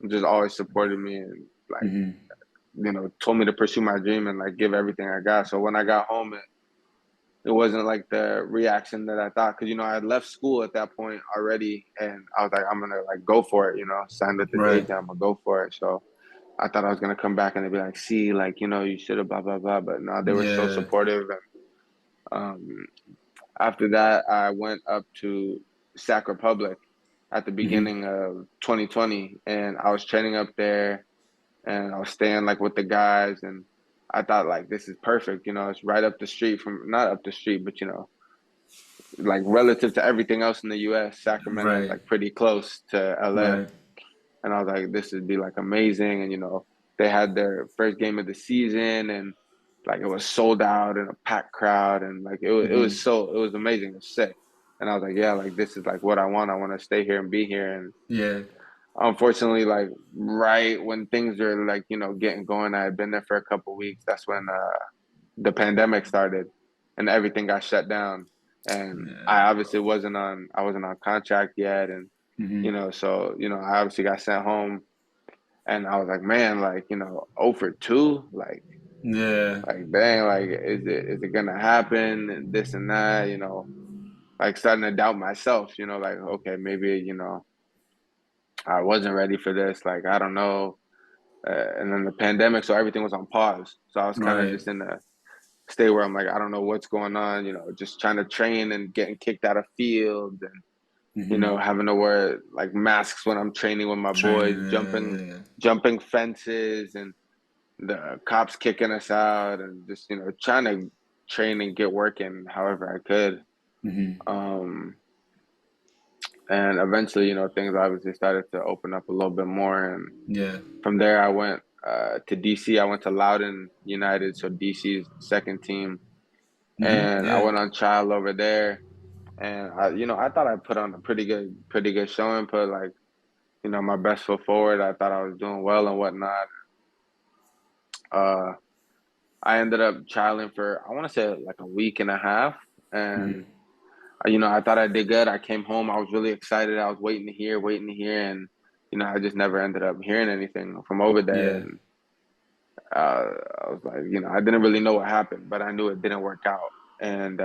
just always supported me and like, Hmm. told me to pursue my dream and like give everything I got. So when I got home, it wasn't like the reaction that I thought, because I had left school at that point already, and I was like, I'm gonna like go for it, sign with the Right. agent, I'm gonna go for it. So I thought I was gonna come back and they'd be like, see, like, you should have blah blah blah, but no, they were so Yeah. supportive. And after that, I went up to Sac Republic at the Hmm. beginning of 2020, and I was training up there, and I was staying like with the guys, and I thought like this is perfect, it's right up the street from, not up the street, but like relative to everything else in the US, Sacramento is Right. like pretty close to LA. Right. And I was like, this would be like amazing. And they had their first game of the season, and like it was sold out and a packed crowd, and like Hmm. it was amazing. It was sick. And I was like, yeah, like this is like what I want. I want to stay here and be here. And Yeah. unfortunately, like right when things are like, getting going, I had been there for a couple of weeks. That's when the pandemic started and everything got shut down. And Yeah. I wasn't on contract yet. And, Hmm. so, I obviously got sent home, and I was like, man, like, 0 for 2, Yeah. like, dang, like, is it gonna happen? And this and that, like starting to doubt myself, like, okay, maybe, I wasn't ready for this. Like, I don't know. And then the pandemic, so everything was on pause. So I was kind of Right. just in a state where I'm like, I don't know what's going on, just trying to train and getting kicked out of field, and, Hmm. having to wear like masks when I'm training with my boys, Training. Yeah. jumping fences, and the cops kicking us out, and just, trying to train and get working however I could. Hmm. Um, and eventually, things obviously started to open up a little bit more. And Yeah. from there, I went to DC. I went to Loudoun United, so DC's second team, Hmm. and I Yeah. went on trial over there. And I thought I put on a pretty good showing. Put like, my best foot forward. I thought I was doing well and whatnot. Uh, I ended up trialing for, I want to say like a week and a half, Hmm. and I thought I did good. I came home. I was really excited. I was waiting to hear, and I just never ended up hearing anything from over there. Yeah. And I was like, I didn't really know what happened, but I knew it didn't work out. And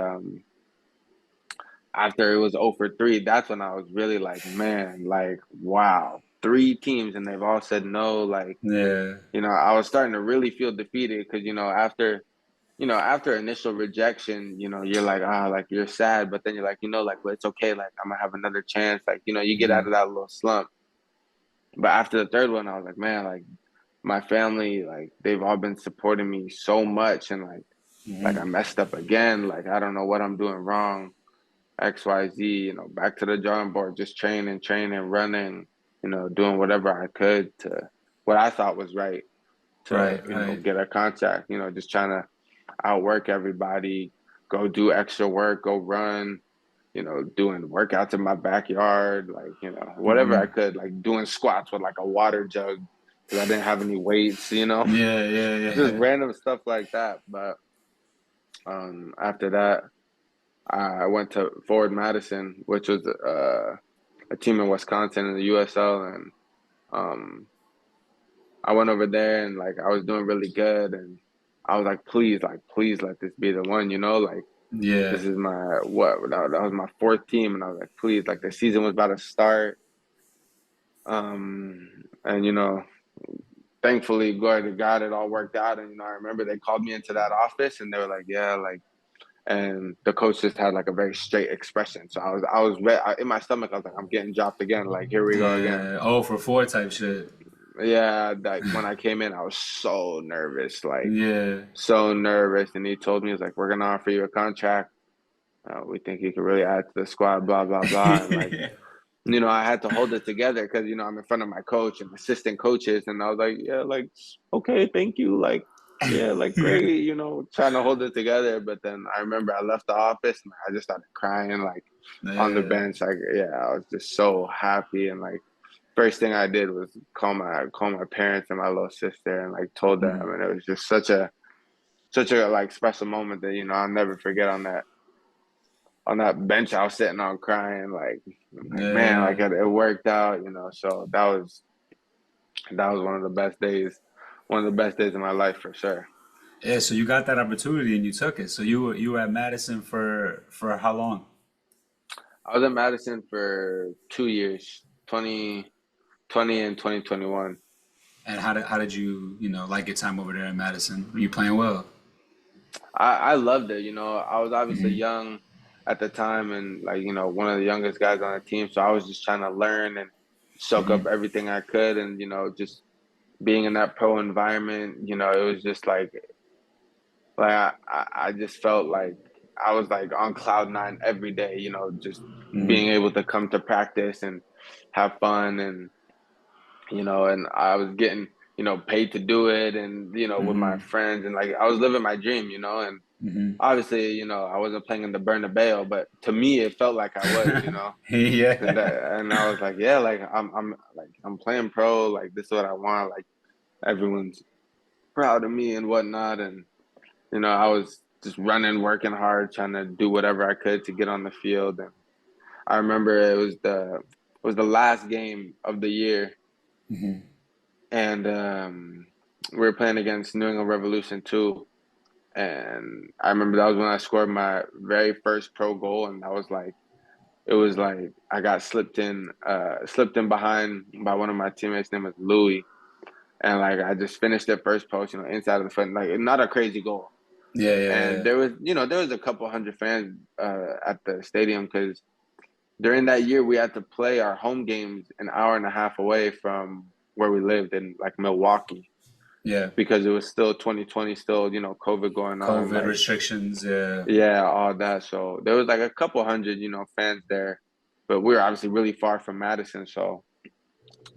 after it was 0 for 3, that's when I was really like, man, like, wow, 3 teams and they've all said no. Like, Yeah. I was starting to really feel defeated because, after initial rejection, you're like, like you're sad, but then you're like, like, well, it's okay. Like, I'm gonna have another chance. Like, you get out Hmm. of that little slump. But after the third one, I was like, man, like my family, like they've all been supporting me so much, and like I Hmm. messed up again. Like, I don't know what I'm doing wrong. XYZ, back to the drawing board, just training, running, doing whatever I could to what I thought was right to, Right. Right. get a contract, just trying to outwork everybody, go do extra work, go run, doing workouts in my backyard, like, whatever I Hmm. could, like doing squats with like a water jug because I didn't have any weights, Yeah. Yeah. just Yeah. random stuff like that. But after that, I went to Forward Madison, which was a team in Wisconsin in the USL, and um, I went over there and like I was doing really good, and I was like, please let this be the one, like Yeah. this is my what that was my fourth team, and I was like, please, like the season was about to start, and thankfully, glory to God, it all worked out. And I remember they called me into that office, and they were like, yeah, like. And the coach just had like a very straight expression. So in my stomach. I was like, I'm getting dropped again. Like, here we go again. Yeah. 0 for 4 type shit. Yeah, like when I came in, I was so nervous, like Yeah. so nervous. And he told me, he's like, we're gonna offer you a contract. We think you could really add to the squad, blah blah blah. And like, I had to hold it together because I'm in front of my coach and assistant coaches, and I was like, yeah, like okay, thank you, like yeah, like great, trying to hold it together. But then I remember I left the office and I just started crying, like on the Yeah. bench, like yeah, I was just so happy and like first thing I did was call my parents and my little sister and like told them, Mhm. and it was just such a like special moment that I'll never forget on that bench I was sitting on crying like man, Yeah. like it worked out, so that was one of the best days of my life for sure. Yeah, so you got that opportunity and you took it. So you were at Madison for how long? I was in Madison for 2 years, 2020 and 2021. And how did you, like your time over there in Madison? Were you playing well? I loved it. I was obviously Hmm. young at the time and like, one of the youngest guys on the team. So I was just trying to learn and soak up Hmm. everything I could. And, just being in that pro environment, it was just like I just felt like I was like on cloud nine every day, just being Hmm. able to come to practice and have fun and I was getting, paid to do it and, with my Hmm. friends and like I was living my dream, and Hmm. obviously, I wasn't playing in the Bernabeu, but to me, it felt like I was. Yeah. And I was like, yeah, like I'm playing pro, like this is what I want, like everyone's proud of me and whatnot, and I was just running, working hard, trying to do whatever I could to get on the field, and I remember it was the last game of the year, Hmm. and we were playing against New England Revolution too. And I remember that was when I scored my very first pro goal, and it was like I got slipped in behind by one of my teammates. Name was Louis, and like I just finished it first post, inside of the foot, like not a crazy goal. Yeah, yeah, And yeah. there was a couple hundred fans at the stadium because during that year we had to play our home games an hour and a half away from where we lived in like Milwaukee Yeah. because it was still 2020, still COVID going on, COVID like. restrictions, yeah. Yeah, all that. So there was like a couple hundred, fans there, but we were obviously really far from Madison. So,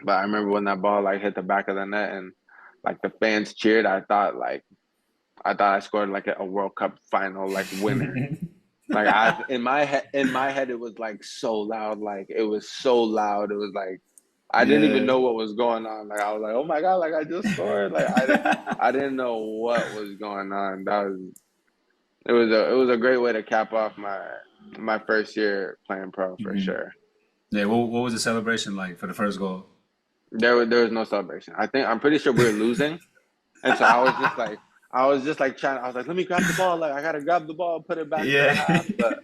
but I remember when that ball like hit the back of the net and like the fans cheered. I thought I scored like a World Cup final like winner. Like I in my head it was like so loud, like it was so loud. It was like I didn't even Yeah. know what was going on. Like I was like, oh my God, like I just scored. Like I didn't know what was going on. It was a great way to cap off my first year playing pro for Hmm. sure. Yeah, what was the celebration like for the first goal? There was no celebration. I'm pretty sure we were losing, and so I was just like trying. I was like, let me grab the ball. Like I gotta grab the ball, put it back to the Yeah. half. But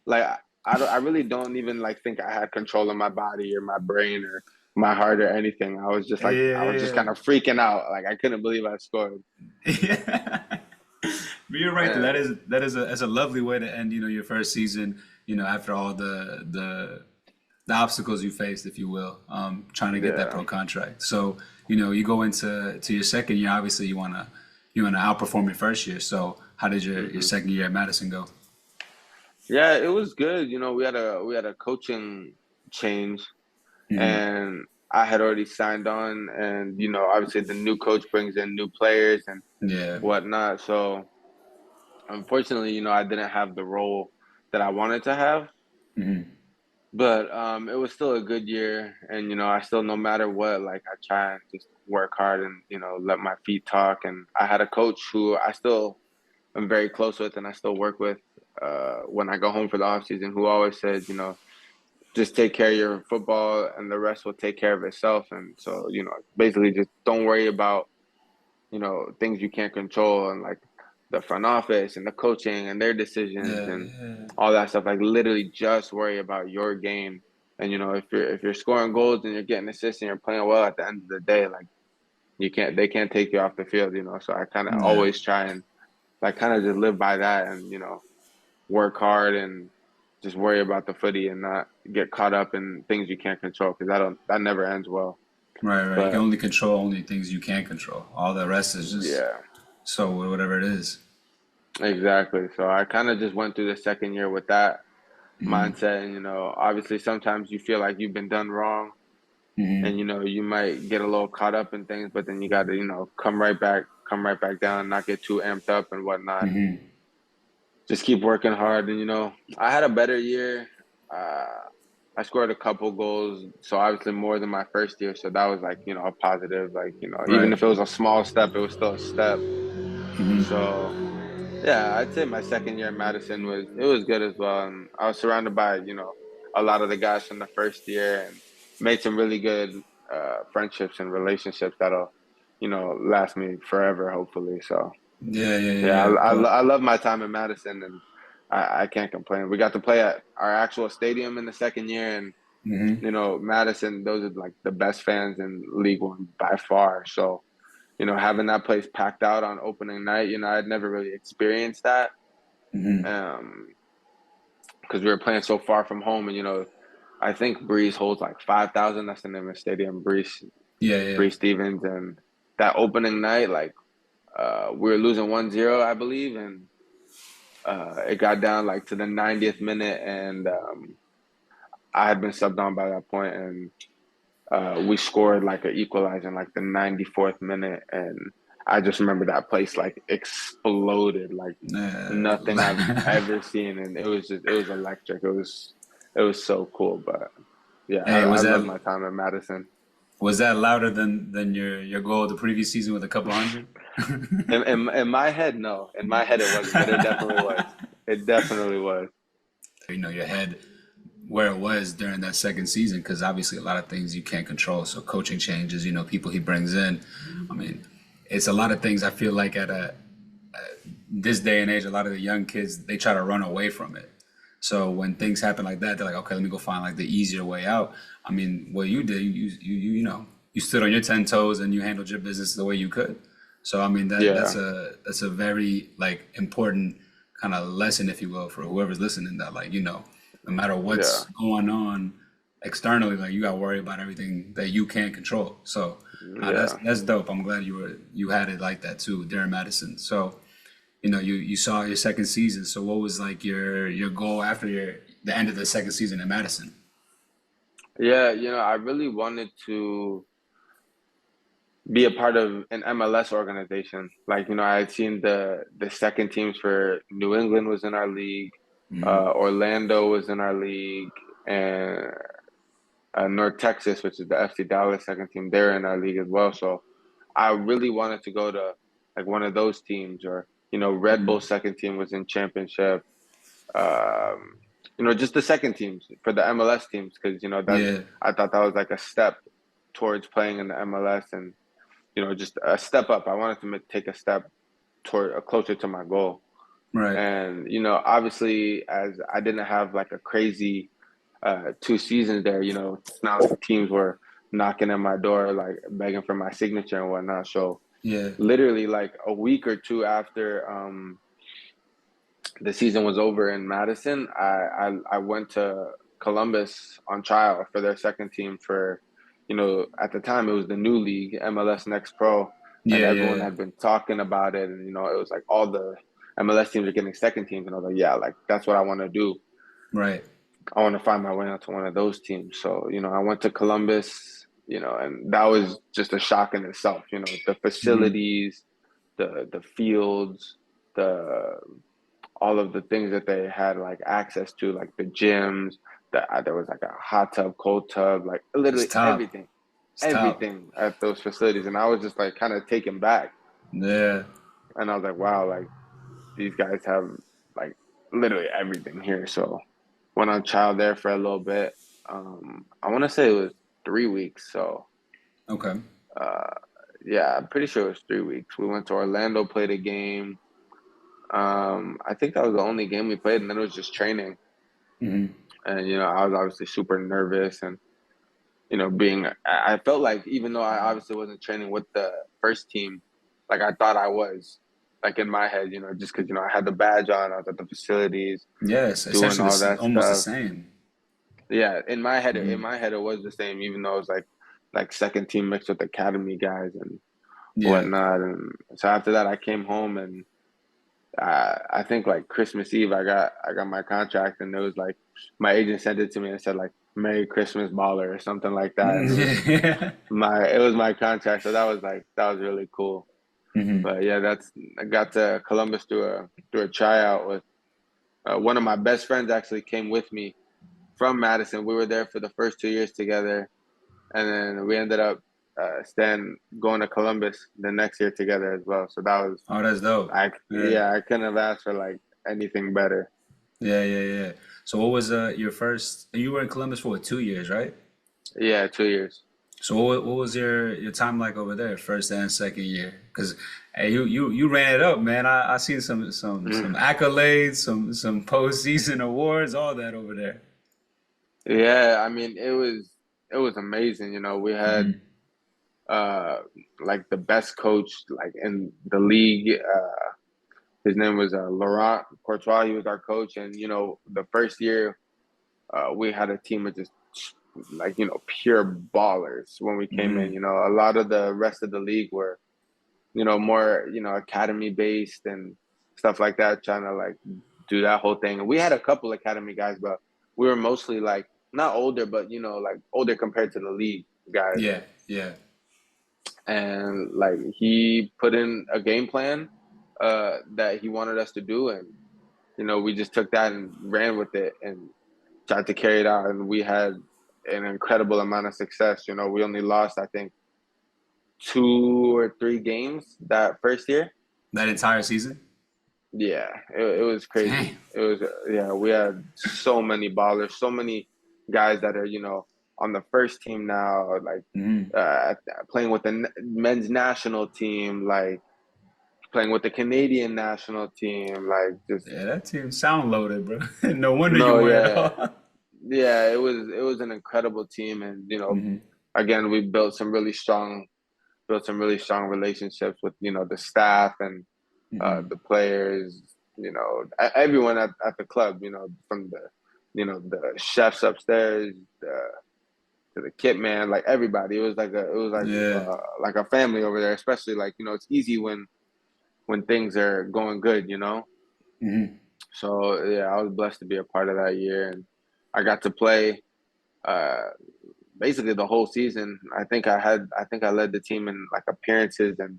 like I really don't even like think I had control of my body or my brain or my heart or anything. I was just Yeah. kind of freaking out. Like I couldn't believe I scored. Yeah. But you're right. And That's a lovely way to end, your first season, after all the obstacles you faced, if you will, trying to get that yeah. pro contract. So, you go into your second year, obviously you wanna outperform your first year. So how did your hmm second year at Madison go? Yeah, it was good. We had a coaching change Hmm. and I had already signed on, and obviously the new coach brings in new players and Yeah. whatnot. So unfortunately, I didn't have the role that I wanted to have, Hmm. but it was still a good year, and I still, no matter what, like I try and just work hard and let my feet talk. And I had a coach who I still am very close with, and I still work with when I go home for the off season, who always said, just take care of your football and the rest will take care of itself. And so, basically just don't worry about, things you can't control and like the front office and the coaching and their decisions Yeah. and Yeah. all that stuff. Like literally just worry about your game. And if you're scoring goals and you're getting assists and you're playing well at the end of the day, like they can't take you off the field. So I kind of Yeah. always try and like kind of just live by that and, work hard and just worry about the footy and not get caught up in things you can't control because that never ends well. Right. Right. You can But only control only things you can control. All the rest is just yeah, so whatever it is. exactly. So I kind of just went through the second year with that Hmm. mindset, and obviously sometimes you feel like you've been done wrong, Hmm. and you might get a little caught up in things, but then you got to come right back down, not get too amped up and whatnot, and Hmm. just keep working hard. And I had a better year. Uh, I scored a couple goals, so obviously more than my first year. So that was like, a positive. Like, even Right. if it was a small step, it was still a step. Hmm. So yeah, I'd say my second year in Madison was good as well. And I was surrounded by, a lot of the guys from the first year and made some really good friendships and relationships that'll, last me forever, hopefully. So Yeah, yeah, yeah, yeah, yeah. Well, I love my time in Madison, and I can't complain. We got to play at our actual stadium in the second year, and hmm, Madison, those are like the best fans in League One by far. So having that place packed out on opening night, I'd never really experienced that, hmm. um, because we were playing so far from home, and I think Breeze holds like 5,000. That's the name of the stadium, Yeah, yeah. Breeze Stevens, and that opening night, like we were losing 1-0, I believe, and it got down like to the 90th minute, and I had been subbed on by that point, and we scored like an equalizer in like the 94th minute, and I just remember that place like exploded like nothing I've ever seen, and it was electric. It was so cool, but yeah, Hey, I love my time in Madison. was that louder than your goal of the previous season with a couple hundred? In my head, no, in my head it wasn't, but it definitely was. It definitely was. Your head where it was during that second season, because obviously a lot of things you can't control. So coaching changes, people he brings in. I mean, it's a lot of things. I feel like at this day and age, a lot of the young kids they try to run away from it. So when things happen like that, they're like, okay, let me go find like the easier way out. I mean, what you did, you stood on your 10 toes and you handled your business the way you could. So I mean Yeah, that's a very like important kind of lesson, if you will, for whoever's listening. That like no matter yeah, what's going on externally, like you got to worry about everything that you can't control. So yeah. that's dope. I'm glad you had it like that too, Darren Madison. So you saw your second season. So what was like your goal after the end of the second season in Madison? Yeah, I really wanted to be a part of an MLS organization. Like, I had seen the second teams for New England was in our league, Hmm. Orlando was in our league, and North Texas, which is the FC Dallas second team, they're in our league as well. So I really wanted to go to like one of those teams, or Red Bull Hmm. second team was in championship. Um, just the second teams for the MLS teams, because that Yeah. I thought that was like a step towards playing in the MLS, and just a step up. I wanted to take a step toward closer to my goal. Right. And obviously, as I didn't have like a crazy 2 seasons there, it's not like teams were knocking at my door like begging for my signature and whatnot. So Yeah. literally, like a week or two after the season was over in Madison, I went to Columbus on trial for their second team for, at the time it was the new league, MLS Next Pro, and Yeah. everyone Yeah. had been talking about it, and it was like all the MLS teams are getting second teams, and I was like, yeah, like that's what I want to do. Right. I want to find my way onto one of those teams. So, I went to Columbus, and that was just a shock in itself. The Hmm. facilities, the fields, the all of the things that they had like access to, like the gyms, there was like a hot tub, cold tub, like It's literally top. It's top. everything at those facilities. And I was just like kind of taken back. Yeah. And I was like, wow, like these guys have like literally everything here. So went on trial there for a little bit. I want to say it was 3 weeks. So Okay. uh, yeah, I'm pretty sure it was 3 weeks. We went to Orlando, played a game. I think that was the only game we played, and then it was just training. Hmm. And I was obviously super nervous, and I felt like even though I obviously wasn't training with the first team, like I thought I was, like in my head, just because I had the badge on, I was at the facilities Yeah. It's doing essentially all that almost the stuff. same. Yeah, in Hmm. my head, it was the same, even though it was like second team mixed with academy guys and Yeah. whatnot. And so after that, I came home, and I think like Christmas Eve, I got my contract, and it was like my agent sent it to me and said like "Merry Christmas, baller" or something like that, and Yeah. it was my contract, so that was really cool. Hmm. But yeah, I got to Columbus through a tryout with one of my best friends actually came with me from Madison. We were there for the first 2 years together, and then we ended up going to Columbus the next year together as well. So that was Oh, that's dope. Yeah. I couldn't have asked for like anything better. Yeah, yeah, yeah. So what was your first? You were in Columbus for what, 2 years, right? Yeah, 2 years. So what was your time like over there, first and second year? Because hey, you ran it up, man. I seen some accolades, some postseason awards, all that over there. Yeah, I mean it was amazing. We had Hmm. uh like the best coach like in the league. His name was Laurent Courtois. He was our coach, and the first year we had a team of just like pure ballers when we came in. Hmm. A lot of the rest of the league were more academy based and stuff like that, trying to like do that whole thing. And we had a couple academy guys, but we were mostly like not older, but like older compared to the league guys. Yeah, yeah. And like he put in a game plan that he wanted us to do, and we just took that and ran with it and tried to carry it out, and we had an incredible amount of success. We only lost, I think, 2 or 3 games that first year. That entire season? Yeah, it was crazy. Damn. It was yeah, we had so many ballers, so many guys that are on the first team now, like Hmm. uh, playing with the men's national team, like playing with the Canadian national team, like just Yeah, that team sound loaded, bro. No wonder you no, won it yeah, all. yeah. It was an incredible team, and Hmm. again, we built some really strong relationships with the staff and Hmm. the players, everyone at the club, from the chefs upstairs to the kit man, like everybody. Yeah. Like a family over there. Especially like it's easy when things are going good. Hmm. So yeah, I was blessed to be a part of that year, and I got to play uh, basically the whole season. I think I led the team in like appearances and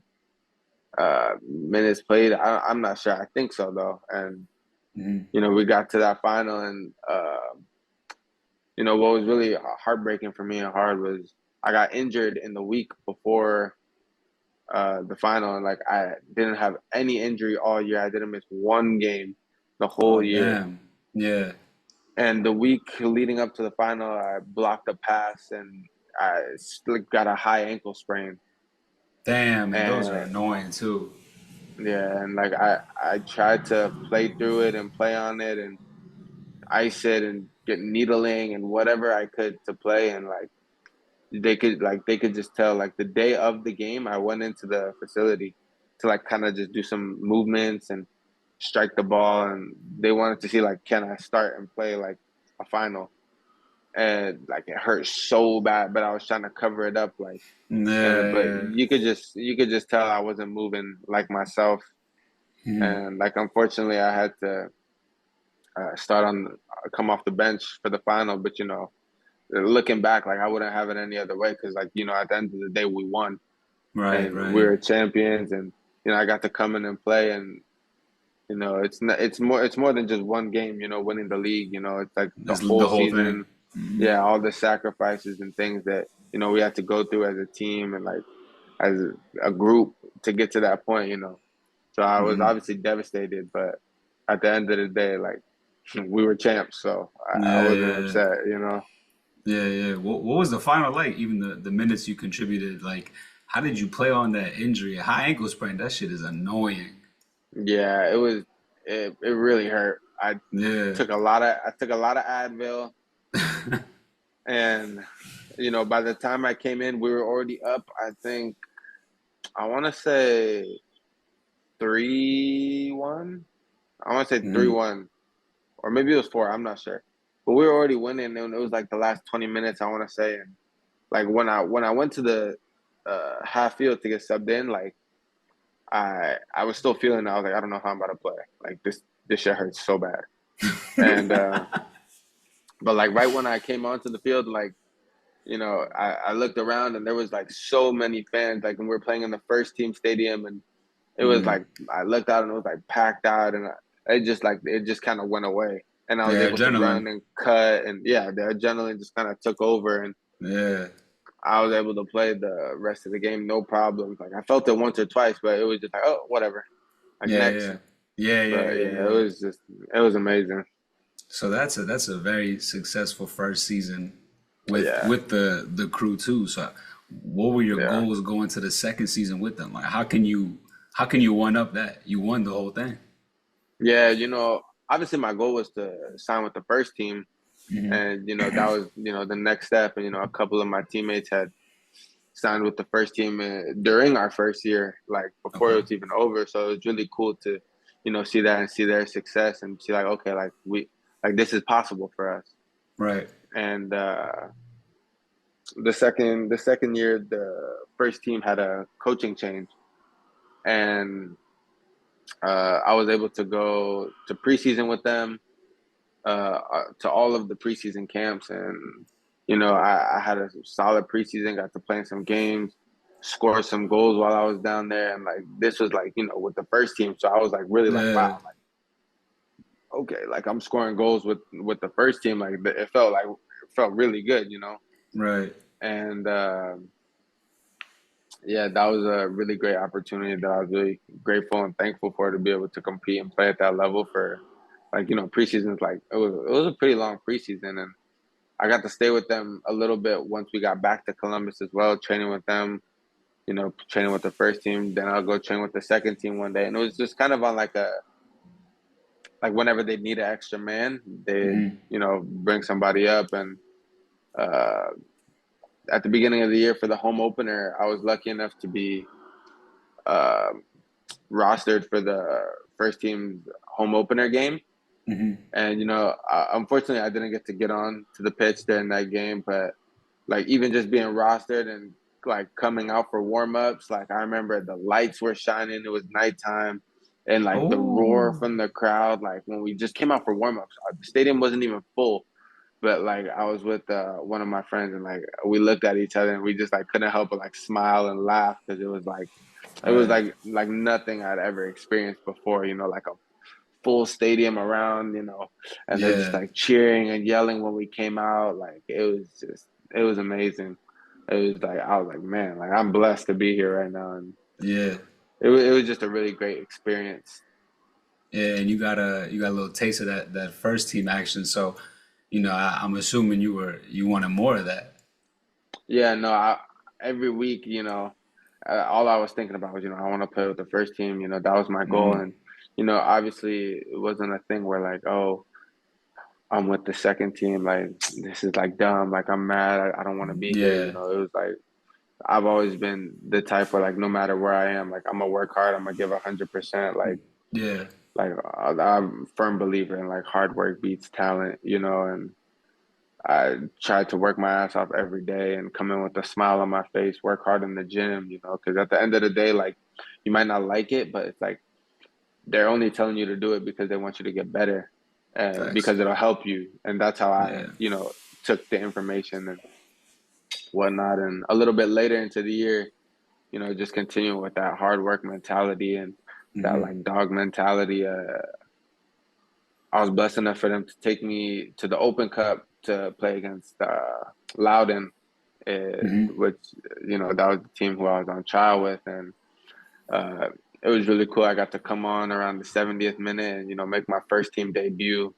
minutes played. I'm not sure. I think so though. And Hmm. we got to that final, and what was really heartbreaking for me and hard was I got injured in the week before the final, and like I didn't have any injury all year. I didn't miss one game the whole Oh, year. damn. Yeah. And the week leading up to the final, I blocked a pass and I still got a high ankle sprain. Damn, and those are And annoying too. yeah, and like I tried to play through it and play on it and ice it and get needling and whatever I could to play, and like they could just tell like the day of the game I went into the facility to like kind of just do some movements and strike the ball, and they wanted to see like can I start and play like a final, and like it hurt so bad, but I was trying to cover it up like, and Yeah, but yeah. you could just tell I wasn't moving like myself, Mhm. and like unfortunately I had to start on come off the bench for the final, but looking back, like I wouldn't have it any other way because, like, at the end of the day, we won Right, and we right. were champions, and I got to come in and play, and it's not, it's more than just one game. Winning the league. It's like the That's whole the whole thing. season. Hmm. Yeah, all the sacrifices and things that we had to go through as a team and like as a group to get to that point. So I was Hmm. obviously devastated, but at the end of the day, like we were champs, so I Yeah, wasn't yeah, upset. yeah, yeah. What was the final like? Even the minutes you contributed, like, how did you play on that injury? A high ankle sprain, that shit is annoying. Yeah, it really hurt. I Yeah. took a lot of Advil, and by the time I came in, we were already up. I think I want to say 3-1. I want to say three Hmm. one, or maybe it was 4. I'm not sure, but we were already winning, and it was like the last 20 minutes. I want to say, and like when I went to the half field to get subbed in, like I was still feeling it. I was like, I don't know how I'm about to play. Like this shit hurts so bad. And but like right when I came onto the field, like I looked around and there was like so many fans. Like when we were playing in the first team stadium, and it was Hmm. like I looked out and it was like packed out, and it just kind of went away. and I was Yeah, able to run adrenaline. and cut, and yeah, the adrenaline just kind of took over, and Yeah, I was able to play the rest of the game no problems. Like I felt it once or twice, but it was just like, oh, whatever, like yeah, next. yeah, yeah, yeah, But yeah, yeah, yeah, yeah. it was amazing. So that's a very successful first season with Yeah, the crew too. So what were your yeah, goals going to the second season with them? Like how can you one up that? You won the whole thing. yeah. Obviously my goal was to sign with the first team, Hmm. and that was the next step. And a couple of my teammates had signed with the first team during our first year, like before it Okay. was even over. So it was really cool to, see that and see their success and see like, okay, like this is possible for us. Right. And the second year, the first team had a coaching change, and I was able to go to preseason with them, to all of the preseason camps, and I had a solid preseason. Got to play in some games, score some goals while I was down there, and like this was like with the first team, so I was like really like wow, Yeah. like okay, like I'm scoring goals with the first team, like it felt really good. Right. And yeah, that was a really great opportunity that I was really grateful and thankful for, to be able to compete and play at that level for like preseasons. Like it was a pretty long preseason, and I got to stay with them a little bit once we got back to Columbus as well, training with them, training with the first team. Then I'll go train with the second team one day. And it was just kind of on like whenever they need an extra man, they, Hmm. bring somebody up. And uh, at the beginning of the year for the home opener, I was lucky enough to be uh, rostered for the first team's home opener game. Hmm. And, unfortunately, I didn't get to get on to the pitch during that game, but like even just being rostered and like coming out for warm-ups, like I remember the lights were shining, it was nighttime, and like the roar Oh. from the crowd, like when we just came out for warm-ups, the stadium wasn't even full, but like I was with one of my friends, and like we looked at each other and we just like couldn't help but like smile and laugh, because it was Right. like nothing I'd ever experienced before, like a full stadium around, and they're just Yeah. like cheering and yelling when we came out. Like it was amazing. It was like I was like, man, like I'm blessed to be here right now, and Yeah. it was just a really great experience. Yeah, and you got a little taste of that first team action. So, I'm assuming you wanted more of that. Yeah, no, every week, all I was thinking about was, I want to play with the first team. That was my goal, Hmm. and obviously it wasn't a thing where like, oh, I'm with the second team. Like this is like dumb. Like I'm mad. I don't want to be here. Yeah. It was like I've always been the type where like no matter where I am, like I'm gonna work hard. I'm gonna give 100%. Yeah. Like I'm a firm believer in like hard work beats talent. And I try to work my ass off every day and come in with a smile on my face. Work hard in the gym. Because at the end of the day, like you might not like it, but it's like they're only telling you to do it because they want you to get better, and Facts. because it'll help you. And that's how I, Yeah. took the information and whatnot. And a little bit later into the year, just continuing with that hard work mentality and that Hmm. like dog mentality. I was blessed enough for them to take me to the Open Cup to play against Loudon, Hmm. which that was the team who I was on trial with, and uh, it was really cool. I got to come on around the 70th minute and make my first team debut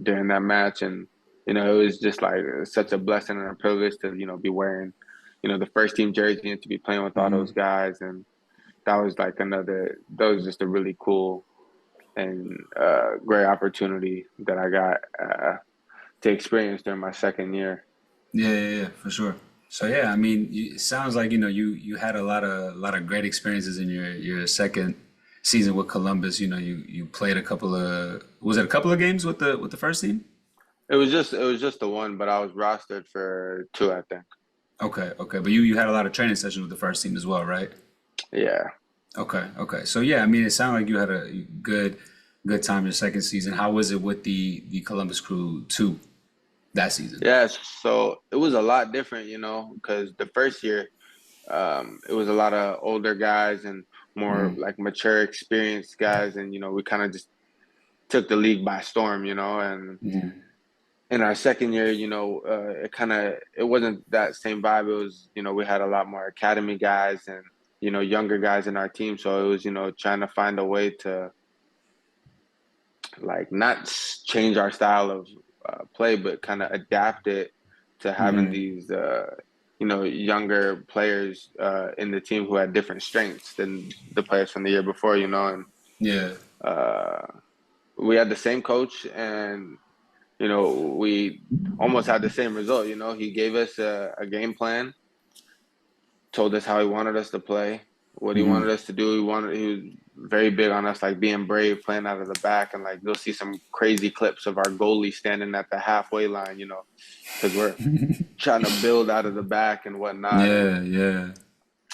during that match, and it was just like such a blessing and a privilege to be wearing the first team jersey and to be playing with all Hmm. those guys. And that was just a really cool and great opportunity that I got to experience during my second year. Yeah, yeah, yeah, for sure. So yeah, I mean, it sounds like you had a lot of great experiences in your second season with Columbus. You played a couple of games with the first team? It was just the one, but I was rostered for two, I think. Okay, okay, but you had a lot of training sessions with the first team as well, right? Yeah. Okay, okay. So yeah, I mean, it sounded like you had a good time your second season. How was it with the Columbus Crew too that season? Yeah, so it was a lot different, because the first year, it was a lot of older guys and more Hmm. like mature, experienced guys, and we kind of just took the league by storm, you know, and Mhm. in our second year, it wasn't that same vibe. It was, we had a lot more academy guys and, younger guys in our team. So it was, trying to find a way to like not change our style of play, but kind of adapt it to having Mhm. these, younger players in the team who had different strengths than the players from the year before, and Yeah. uh, we had the same coach and we almost had the same result. He gave us a game plan, told us how he wanted us to play, what he wanted Mhm. us to do. He was very big on us like being brave, playing out of the back, and like you'll see some crazy clips of our goalie standing at the halfway line, because we're trying to build out of the back and whatnot. And Yeah,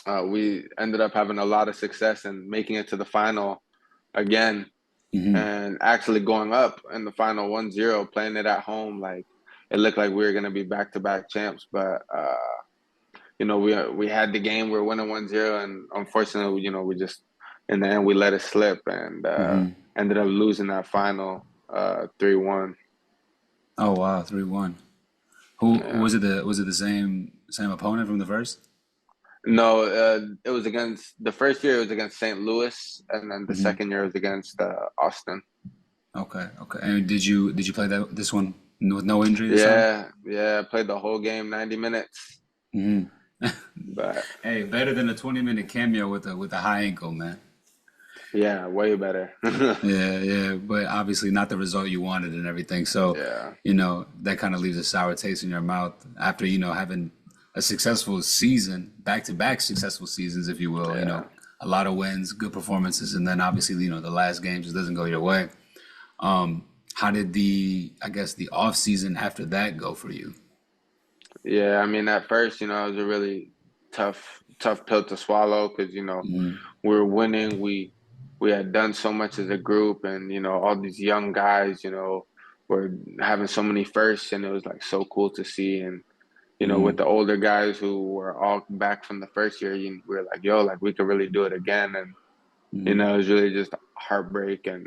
yeah. we ended up having a lot of success and making it to the final again Mhm. and actually going up in the final 1-0, playing it at home. Like it looked like we were going to be back-to-back champs, but we had the game. We were winning 1-0, and unfortunately, we just in the end we let it slip and Mhm. ended up losing that final 3-1. Oh wow, 3-1. Who Yeah. was it the same opponent from the first? No, it was against the first year. It was against St. Louis, and then the Mhm. second year was against Austin. Okay, okay. And did you play this one with no injury this time? Yeah, yeah. I played the whole game, 90 minutes, Mhm. but Hey, better than a 20-minute cameo with a high ankle, man. yeah, way better. Yeah, yeah, but obviously not the result you wanted and everything. So, Yeah, that kind of leaves a sour taste in your mouth after, having a successful season, back-to-back successful seasons, if you will, yeah. a lot of wins, good performances, and then obviously, the last game just doesn't go your way. How did I guess the off season after that go for you? Yeah, I mean, at first, it was a really tough pill to swallow because, Mm-hmm. we were winning. We had done so much as a group, and all these young guys, were having so many firsts, and it was like so cool to see. And with the older guys who were all back from the first year, we were like, yo, like we could really do it again. And Mm-hmm. it was really just heartbreak, and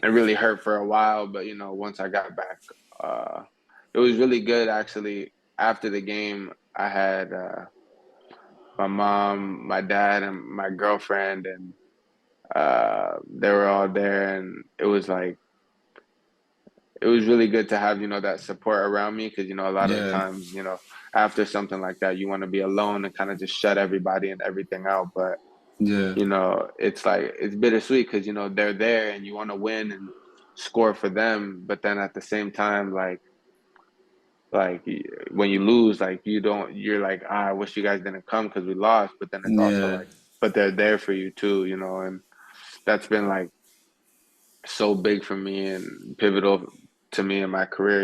it really hurt for a while. But once I got back, uh, it was really good actually. After the game, I had my mom, my dad, and my girlfriend, and they were all there, and it was really good to have that support around me because a lot of the Yeah, times after something like that you want to be alone and kind of just shut everybody and everything out, but yeah, it's like it's bittersweet because they're there and you want to win and score for them, but then at the same time like when you lose, like you're like, I wish you guys didn't come because we lost, but then it's also yeah. like, but they're there for you too, and that's been like so big for me and pivotal to me in my career.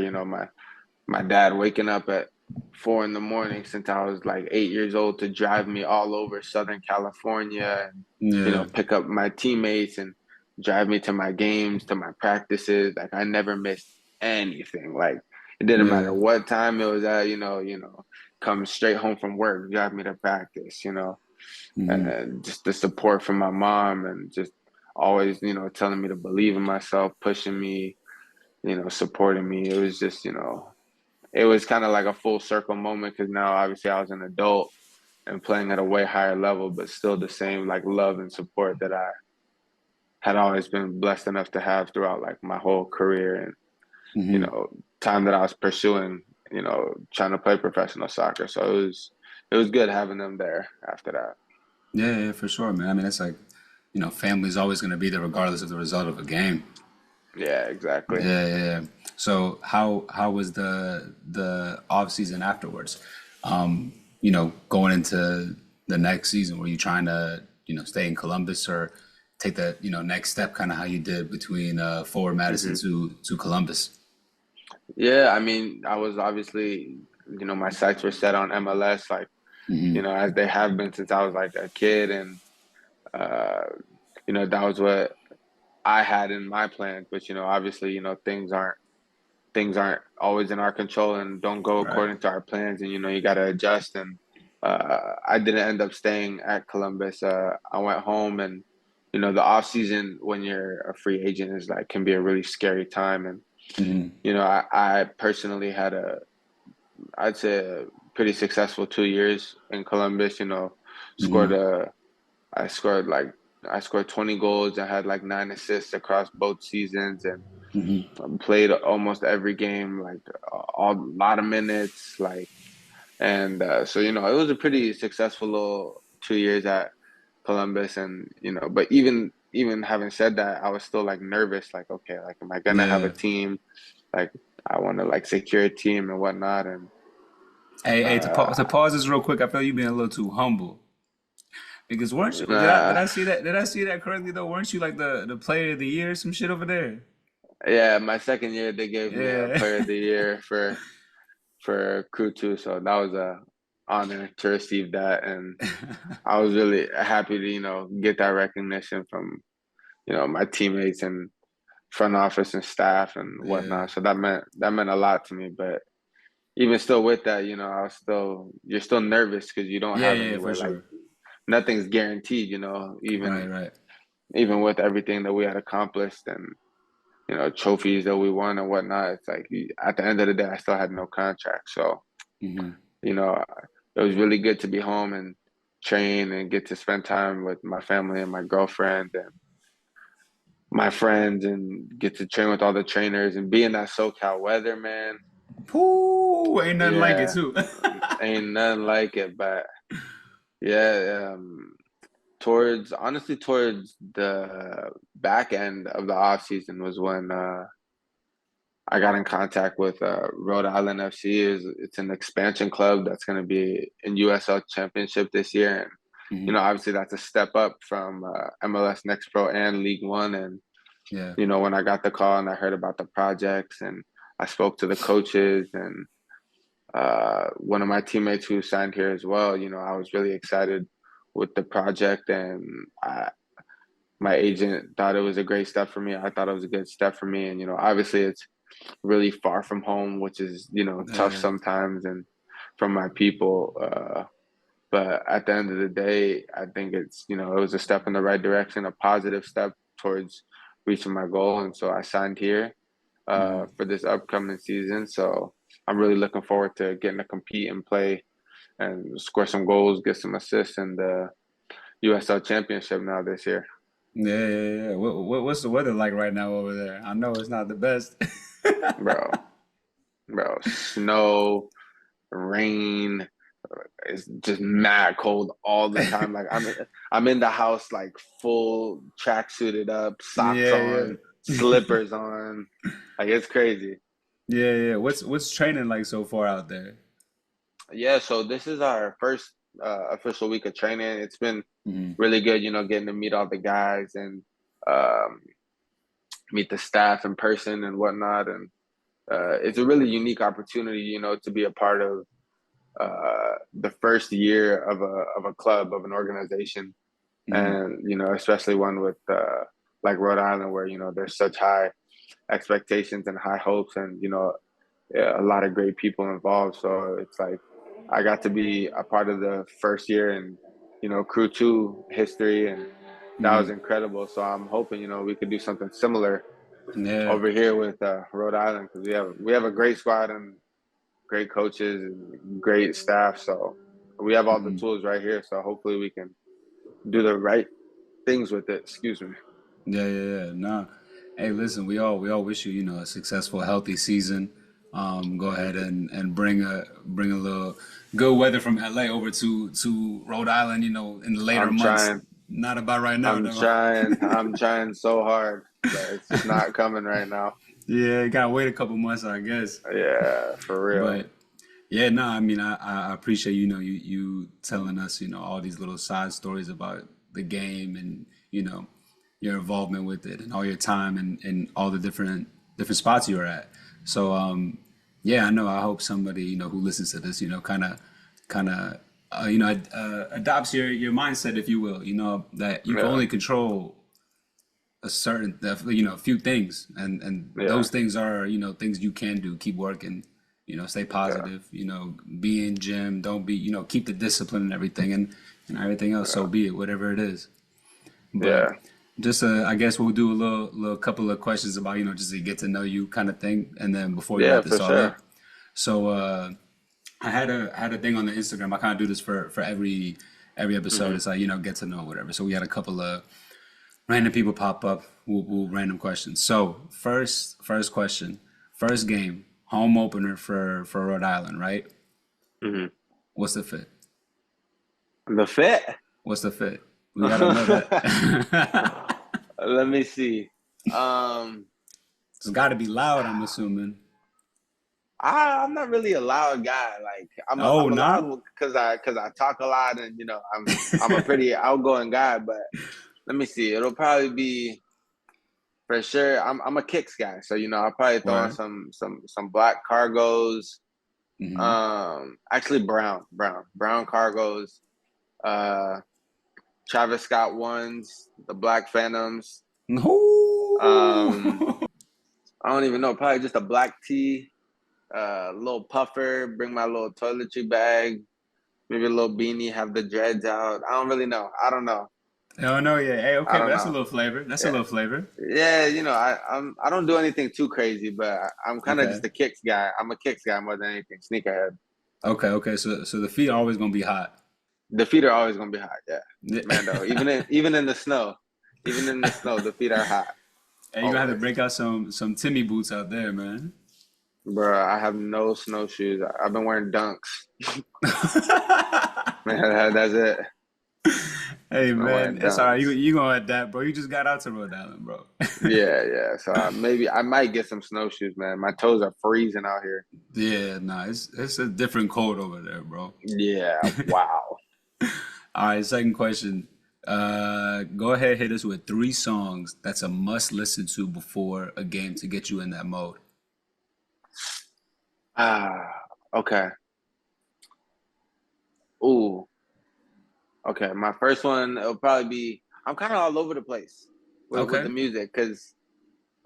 My dad waking up at 4 in the morning since I was like 8 years old to drive me all over Southern California and Yeah, pick up my teammates and drive me to my games, to my practices. Like I never missed anything. Like it didn't matter yeah. what time it was at, come straight home from work, drive me to practice, Hmm. and just the support from my mom and just always, telling me to believe in myself, pushing me, supporting me. It was just, it was kind of like a full circle moment because now obviously I was an adult and playing at a way higher level, but still the same like love and support that I had always been blessed enough to have throughout like my whole career and you Hmm. know time that I was pursuing, trying to play professional soccer. So it was good having them there after that. Yeah, yeah, for sure, man. I mean, it's like, family's always going to be there regardless of the result of a game. Yeah, exactly. Yeah, yeah, yeah. So how was the off season afterwards? Going into the next season, were you trying to, stay in Columbus or take the, next step, kind of how you did between Forward Madison hmm to Columbus? Yeah, I mean, I was obviously, my sights were set on MLS, like, Hmm. as they have been since I was like a kid. And, uh, that was what I had in my plans. But, obviously, things aren't always in our control and don't go Right. according to our plans. And, you got to adjust. And I didn't end up staying at Columbus. I went home and the off season when you're a free agent is like can be a really scary time. And Hmm. I personally had I'd say a pretty successful 2 years in Columbus. Scored Hmm. a I scored like I scored 20 goals. I had like 9 assists across both seasons, and Hmm. played almost every game, like a lot of minutes, like. And so it was a pretty successful little 2 years at Columbus. And but even having said that, I was still like nervous, like, okay, like, am I gonna have a Yeah. team? Like, I want to like secure a team and whatnot. And Hey, to uh, pause this real quick, I feel you being a little too humble. Because weren't you, did uh, I see that? Did I see that correctly though? Weren't you like the player of the year, some shit over there? yeah, my second year they gave me a Yeah. Player of the Year for Crew Two, so that was a honor to receive that. And I was really happy to get that recognition from my teammates and front office and staff and Yeah. whatnot. So that meant a lot to me. But even still with that, you're still nervous because you don't Yeah, have yeah, for anywhere, like sure. nothing's guaranteed, Right, even right. even with everything that we had accomplished and trophies that we won and whatnot. It's like at the end of the day, I still had no contract. So Hmm. you know it was really good to be home and train and get to spend time with my family and my girlfriend and my friends and get to train with all the trainers and be in that SoCal weather, man. Ooh, ain't nothing like it Yeah, too. ain't nothing like it. But yeah, towards the back end of the off season was when I got in contact with Rhode Island FC. It's an expansion club that's going to be in USL Championship this year. And Hmm. obviously that's a step up from MLS Next Pro and League One. And Yeah. when I got the call and I heard about the projects and I spoke to the coaches and one of my teammates who signed here as well, I was really excited with the project. And my agent thought it was a great step for me. I thought it was a good step for me. And obviously it's really far from home, which is tough Yeah. sometimes, and from my people. But at the end of the day, I think it's it was a step in the right direction, a positive step towards reaching my goal. And so I signed here Hmm. for this upcoming season. So I'm really looking forward to getting to compete and play and score some goals, get some assists in the USL Championship now this year, Yeah, yeah, yeah. What's the weather like right now over there? I know it's not the best. bro. Bro, snow, rain. It's just mad cold all the time. Like I'm in the house like full track suited up, socks Yeah, yeah. on, slippers on. Like it's crazy. Yeah, yeah. What's training like so far out there? Yeah, so this is our first official week of training. It's been Hmm. really good, getting to meet all the guys and um, meet the staff in person and whatnot. And it's a really unique opportunity, to be a part of the first year of a club, of an organization, Hmm. and especially one with like Rhode Island, where there's such high expectations and high hopes, and yeah, a lot of great people involved. So it's like I got to be a part of the first year and Crew Two history, and that was Hmm. incredible. So I'm hoping we could do something similar Yeah. over here with Rhode Island, because we have a great squad and great coaches and great staff. So we have all the Hmm. tools right here. So hopefully we can do the right things with it. Excuse me. Yeah, yeah, yeah. Nah. Hey, listen, we all wish you, a successful, healthy season. Go ahead and bring a little good weather from LA over to Rhode Island, in the later I'm months. trying. Not about right now, I'm though. trying. I'm trying so hard, but it's just not coming right now. Yeah, you gotta wait a couple months, I guess. Yeah, for real. But yeah, no, I mean, I appreciate, you telling us, all these little side stories about the game and, your involvement with it and all your time and all the different spots you were at. So, yeah, I know. I hope somebody, who listens to this, kind of, adopts your mindset, if you will, that you can Yeah, only control a certain, a few things, and yeah, those things are, things you can do. Keep working, stay yeah, positive, be in gym, don't be, keep the discipline and everything, and everything else. So yeah, be it, whatever it is. But yeah. Just I guess we'll do a little couple of questions about, just to get to know you kind of thing, and then before we Yeah, wrap for this all sure. up. So I had a thing on the Instagram. I kind of do this for every episode. Hmm. It's like, get to know whatever. So we had a couple of random people pop up. We'll random questions. So first question, first game, home opener for Rhode Island, right? Hmm. What's the fit? The fit. What's the fit? We gotta know that. Let me see. Um, It's got to be loud, I'm assuming. I'm not really a loud guy. Like Oh, I'm a nah? loud because I talk a lot, and I'm a pretty outgoing guy. But let me see. It'll probably be for sure. I'm a kicks guy, so I'll probably throw on Word. some black cargos. Hmm. Actually brown cargos. Uh, Travis Scott ones, the Black Phantoms. Um, No. I don't even know. Probably just a black tee, little puffer. Bring my little toiletry bag. Maybe a little beanie. Have the dreads out. I don't really know. I don't know. Oh no, yeah. Hey, I okay, but don't that's a know. little flavor. That's a Yeah, little flavor. yeah. I don't do anything too crazy, but I'm kind of Okay. just a kicks guy. I'm a kicks guy more than anything. Sneakerhead. Okay. So the feet are always gonna be hot. The feet are always gonna be hot. Yeah, Yeah. man. Though even in the snow, the feet are hot Hey, you gonna have to always. break out some Timmy boots out there, man. Bro, I have no snowshoes. I've been wearing dunks. Man, that's it. Hey I've been man, wearing it's all right. You dunks. you gonna adapt, bro. You just got out to Rhode Island, bro. Yeah, yeah. So maybe I might get some snowshoes, man. My toes are freezing out here. Yeah, nah, it's a different cold over there, bro. Yeah, wow. All right, second question. Go ahead, hit us with three songs that's a must listen to before a game to get you in that mode. Okay. Ooh, okay. My first one, it'll probably be, I'm kind of all over the place with the Okay, music because,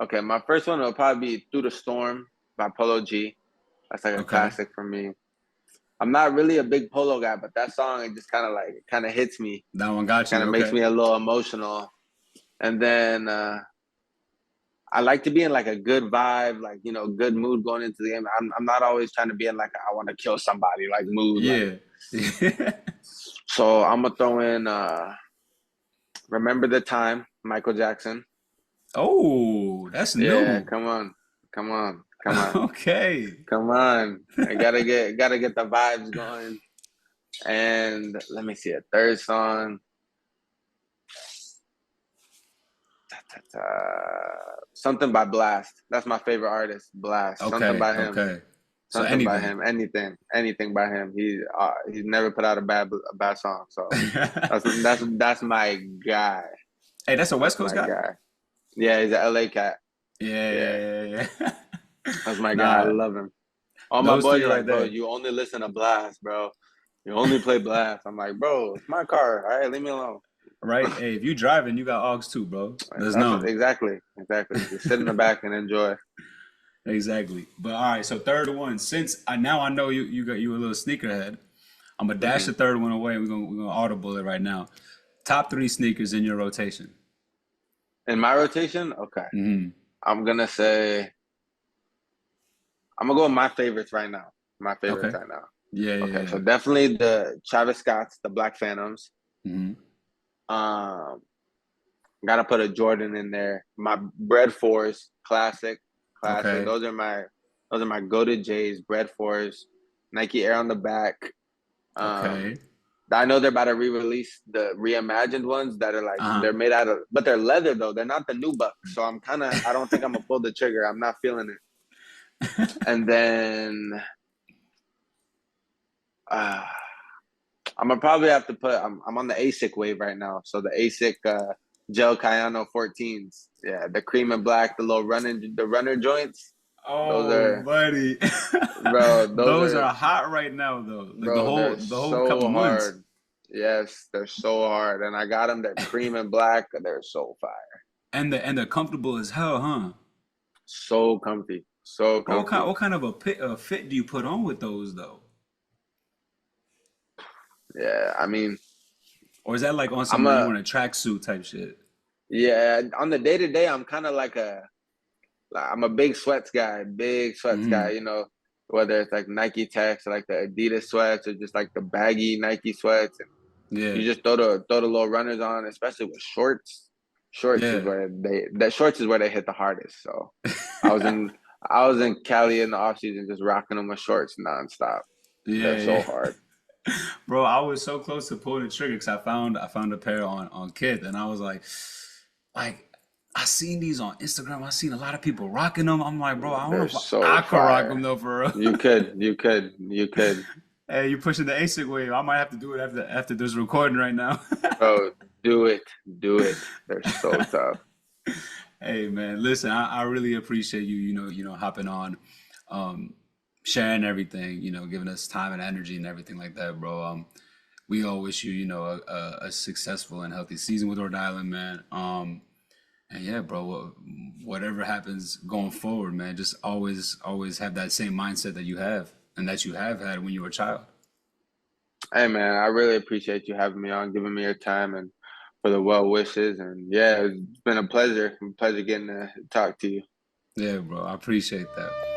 okay, my first one will probably be Through the Storm by Polo G. That's like a okay. classic for me. I'm not really a big Polo guy, but that song, it just kind of hits me, That one got kind you. of makes Okay. me a little emotional. And then I like to be in like a good vibe, like good mood going into the game. I'm not always trying to be in like I want to kill somebody like mood. Like Yeah. Yeah. so, I'm gonna throw in "Remember the Time," Michael Jackson. Oh, that's Yeah, new. come on, come on, come on, Okay. come on. I gotta get the vibes going. And let me see a third song. Something by Blast. That's my favorite artist, Blast. Something Okay. by him. Okay. So Something by anything. him. Anything by him. He's never put out a bad song. So that's my guy. Hey, that's a West That's Coast my guy? guy. Yeah, he's an LA cat. Yeah, Yeah, yeah, yeah, yeah. that's my guy. I Nah, love him. All my those boys three are right like, bro, there. you only listen to Blast, bro. You only play Blast. I'm like, bro, it's my car. All right, leave me alone. Right? Hey, if you driving, you got Augs too, bro. And Let's that's know. exactly. Just sit in the back and enjoy. Exactly. But all right, so third one. Since I know you got you a little sneakerhead, I'm gonna dash Hmm. the third one away. We're gonna audible it right now. Top three sneakers in your rotation. In my rotation, okay, Hmm. I'm gonna say I'm gonna go with my favorites right now. My favorites Okay. right now. Yeah, yeah, Okay, so yeah. definitely the Travis Scott's, the Black Phantoms. Hmm. Um, Gotta put a Jordan in there. My Bread Fours, classic. Okay. Those are my go-to J's. Bread Fours, Nike Air on the back. Um, Okay. I know they're about to re-release the reimagined ones that are like Uh-huh. they're made out of, but they're leather though. They're not the new bucks, so I don't think I'm gonna pull the trigger. I'm not feeling it. And then uh, I'm gonna probably have to put. I'm on the ASIC wave right now, so the ASIC Gel Cayano 14s. Yeah, the cream and black, the runner joints. Those Oh, are, buddy. bro. Those Those are, are hot right now though. Like the bro. whole They're the whole couple so months. hard. Yes, they're so hard, and I got them. They're cream and black. They're so fire, And they're comfortable as hell, huh? so comfy, so But comfy. what kind of a fit do you put on with those though? Yeah, I mean, Or is that like on I'm some you a want a tracksuit type shit? Yeah, on the day to day, I'm kind of I'm a big sweats guy. Mm, You know, whether it's like Nike Techs or like the Adidas sweats or just like the baggy Nike sweats, and yeah, you just throw the little runners on, especially with shorts. yeah, Shorts is where they hit the hardest. So I was in I was in Cali in the off season just rocking them with shorts nonstop. They're yeah, so yeah. hard. Bro, I was so close to pulling the trigger because I found a pair on Kith, and I was like I seen these on Instagram. I seen a lot of people rocking them. I'm like, bro, I don't know They're if so I could rock fire. them though for real. You could. Hey, you pushing the ASIC wave. I might have to do it after this recording right now. Bro, do it. They're so tough. Hey man, listen, I really appreciate you, hopping on, um, sharing everything, giving us time and energy and everything like that, bro. We all wish you, a successful and healthy season with Rhode Island, man. And yeah, bro, whatever happens going forward, man, just always have that same mindset that you have and that you have had when you were a child. Hey man, I really appreciate you having me on, giving me your time and for the well wishes. And yeah, it's been a pleasure. Pleasure getting to talk to you. Yeah, bro, I appreciate that.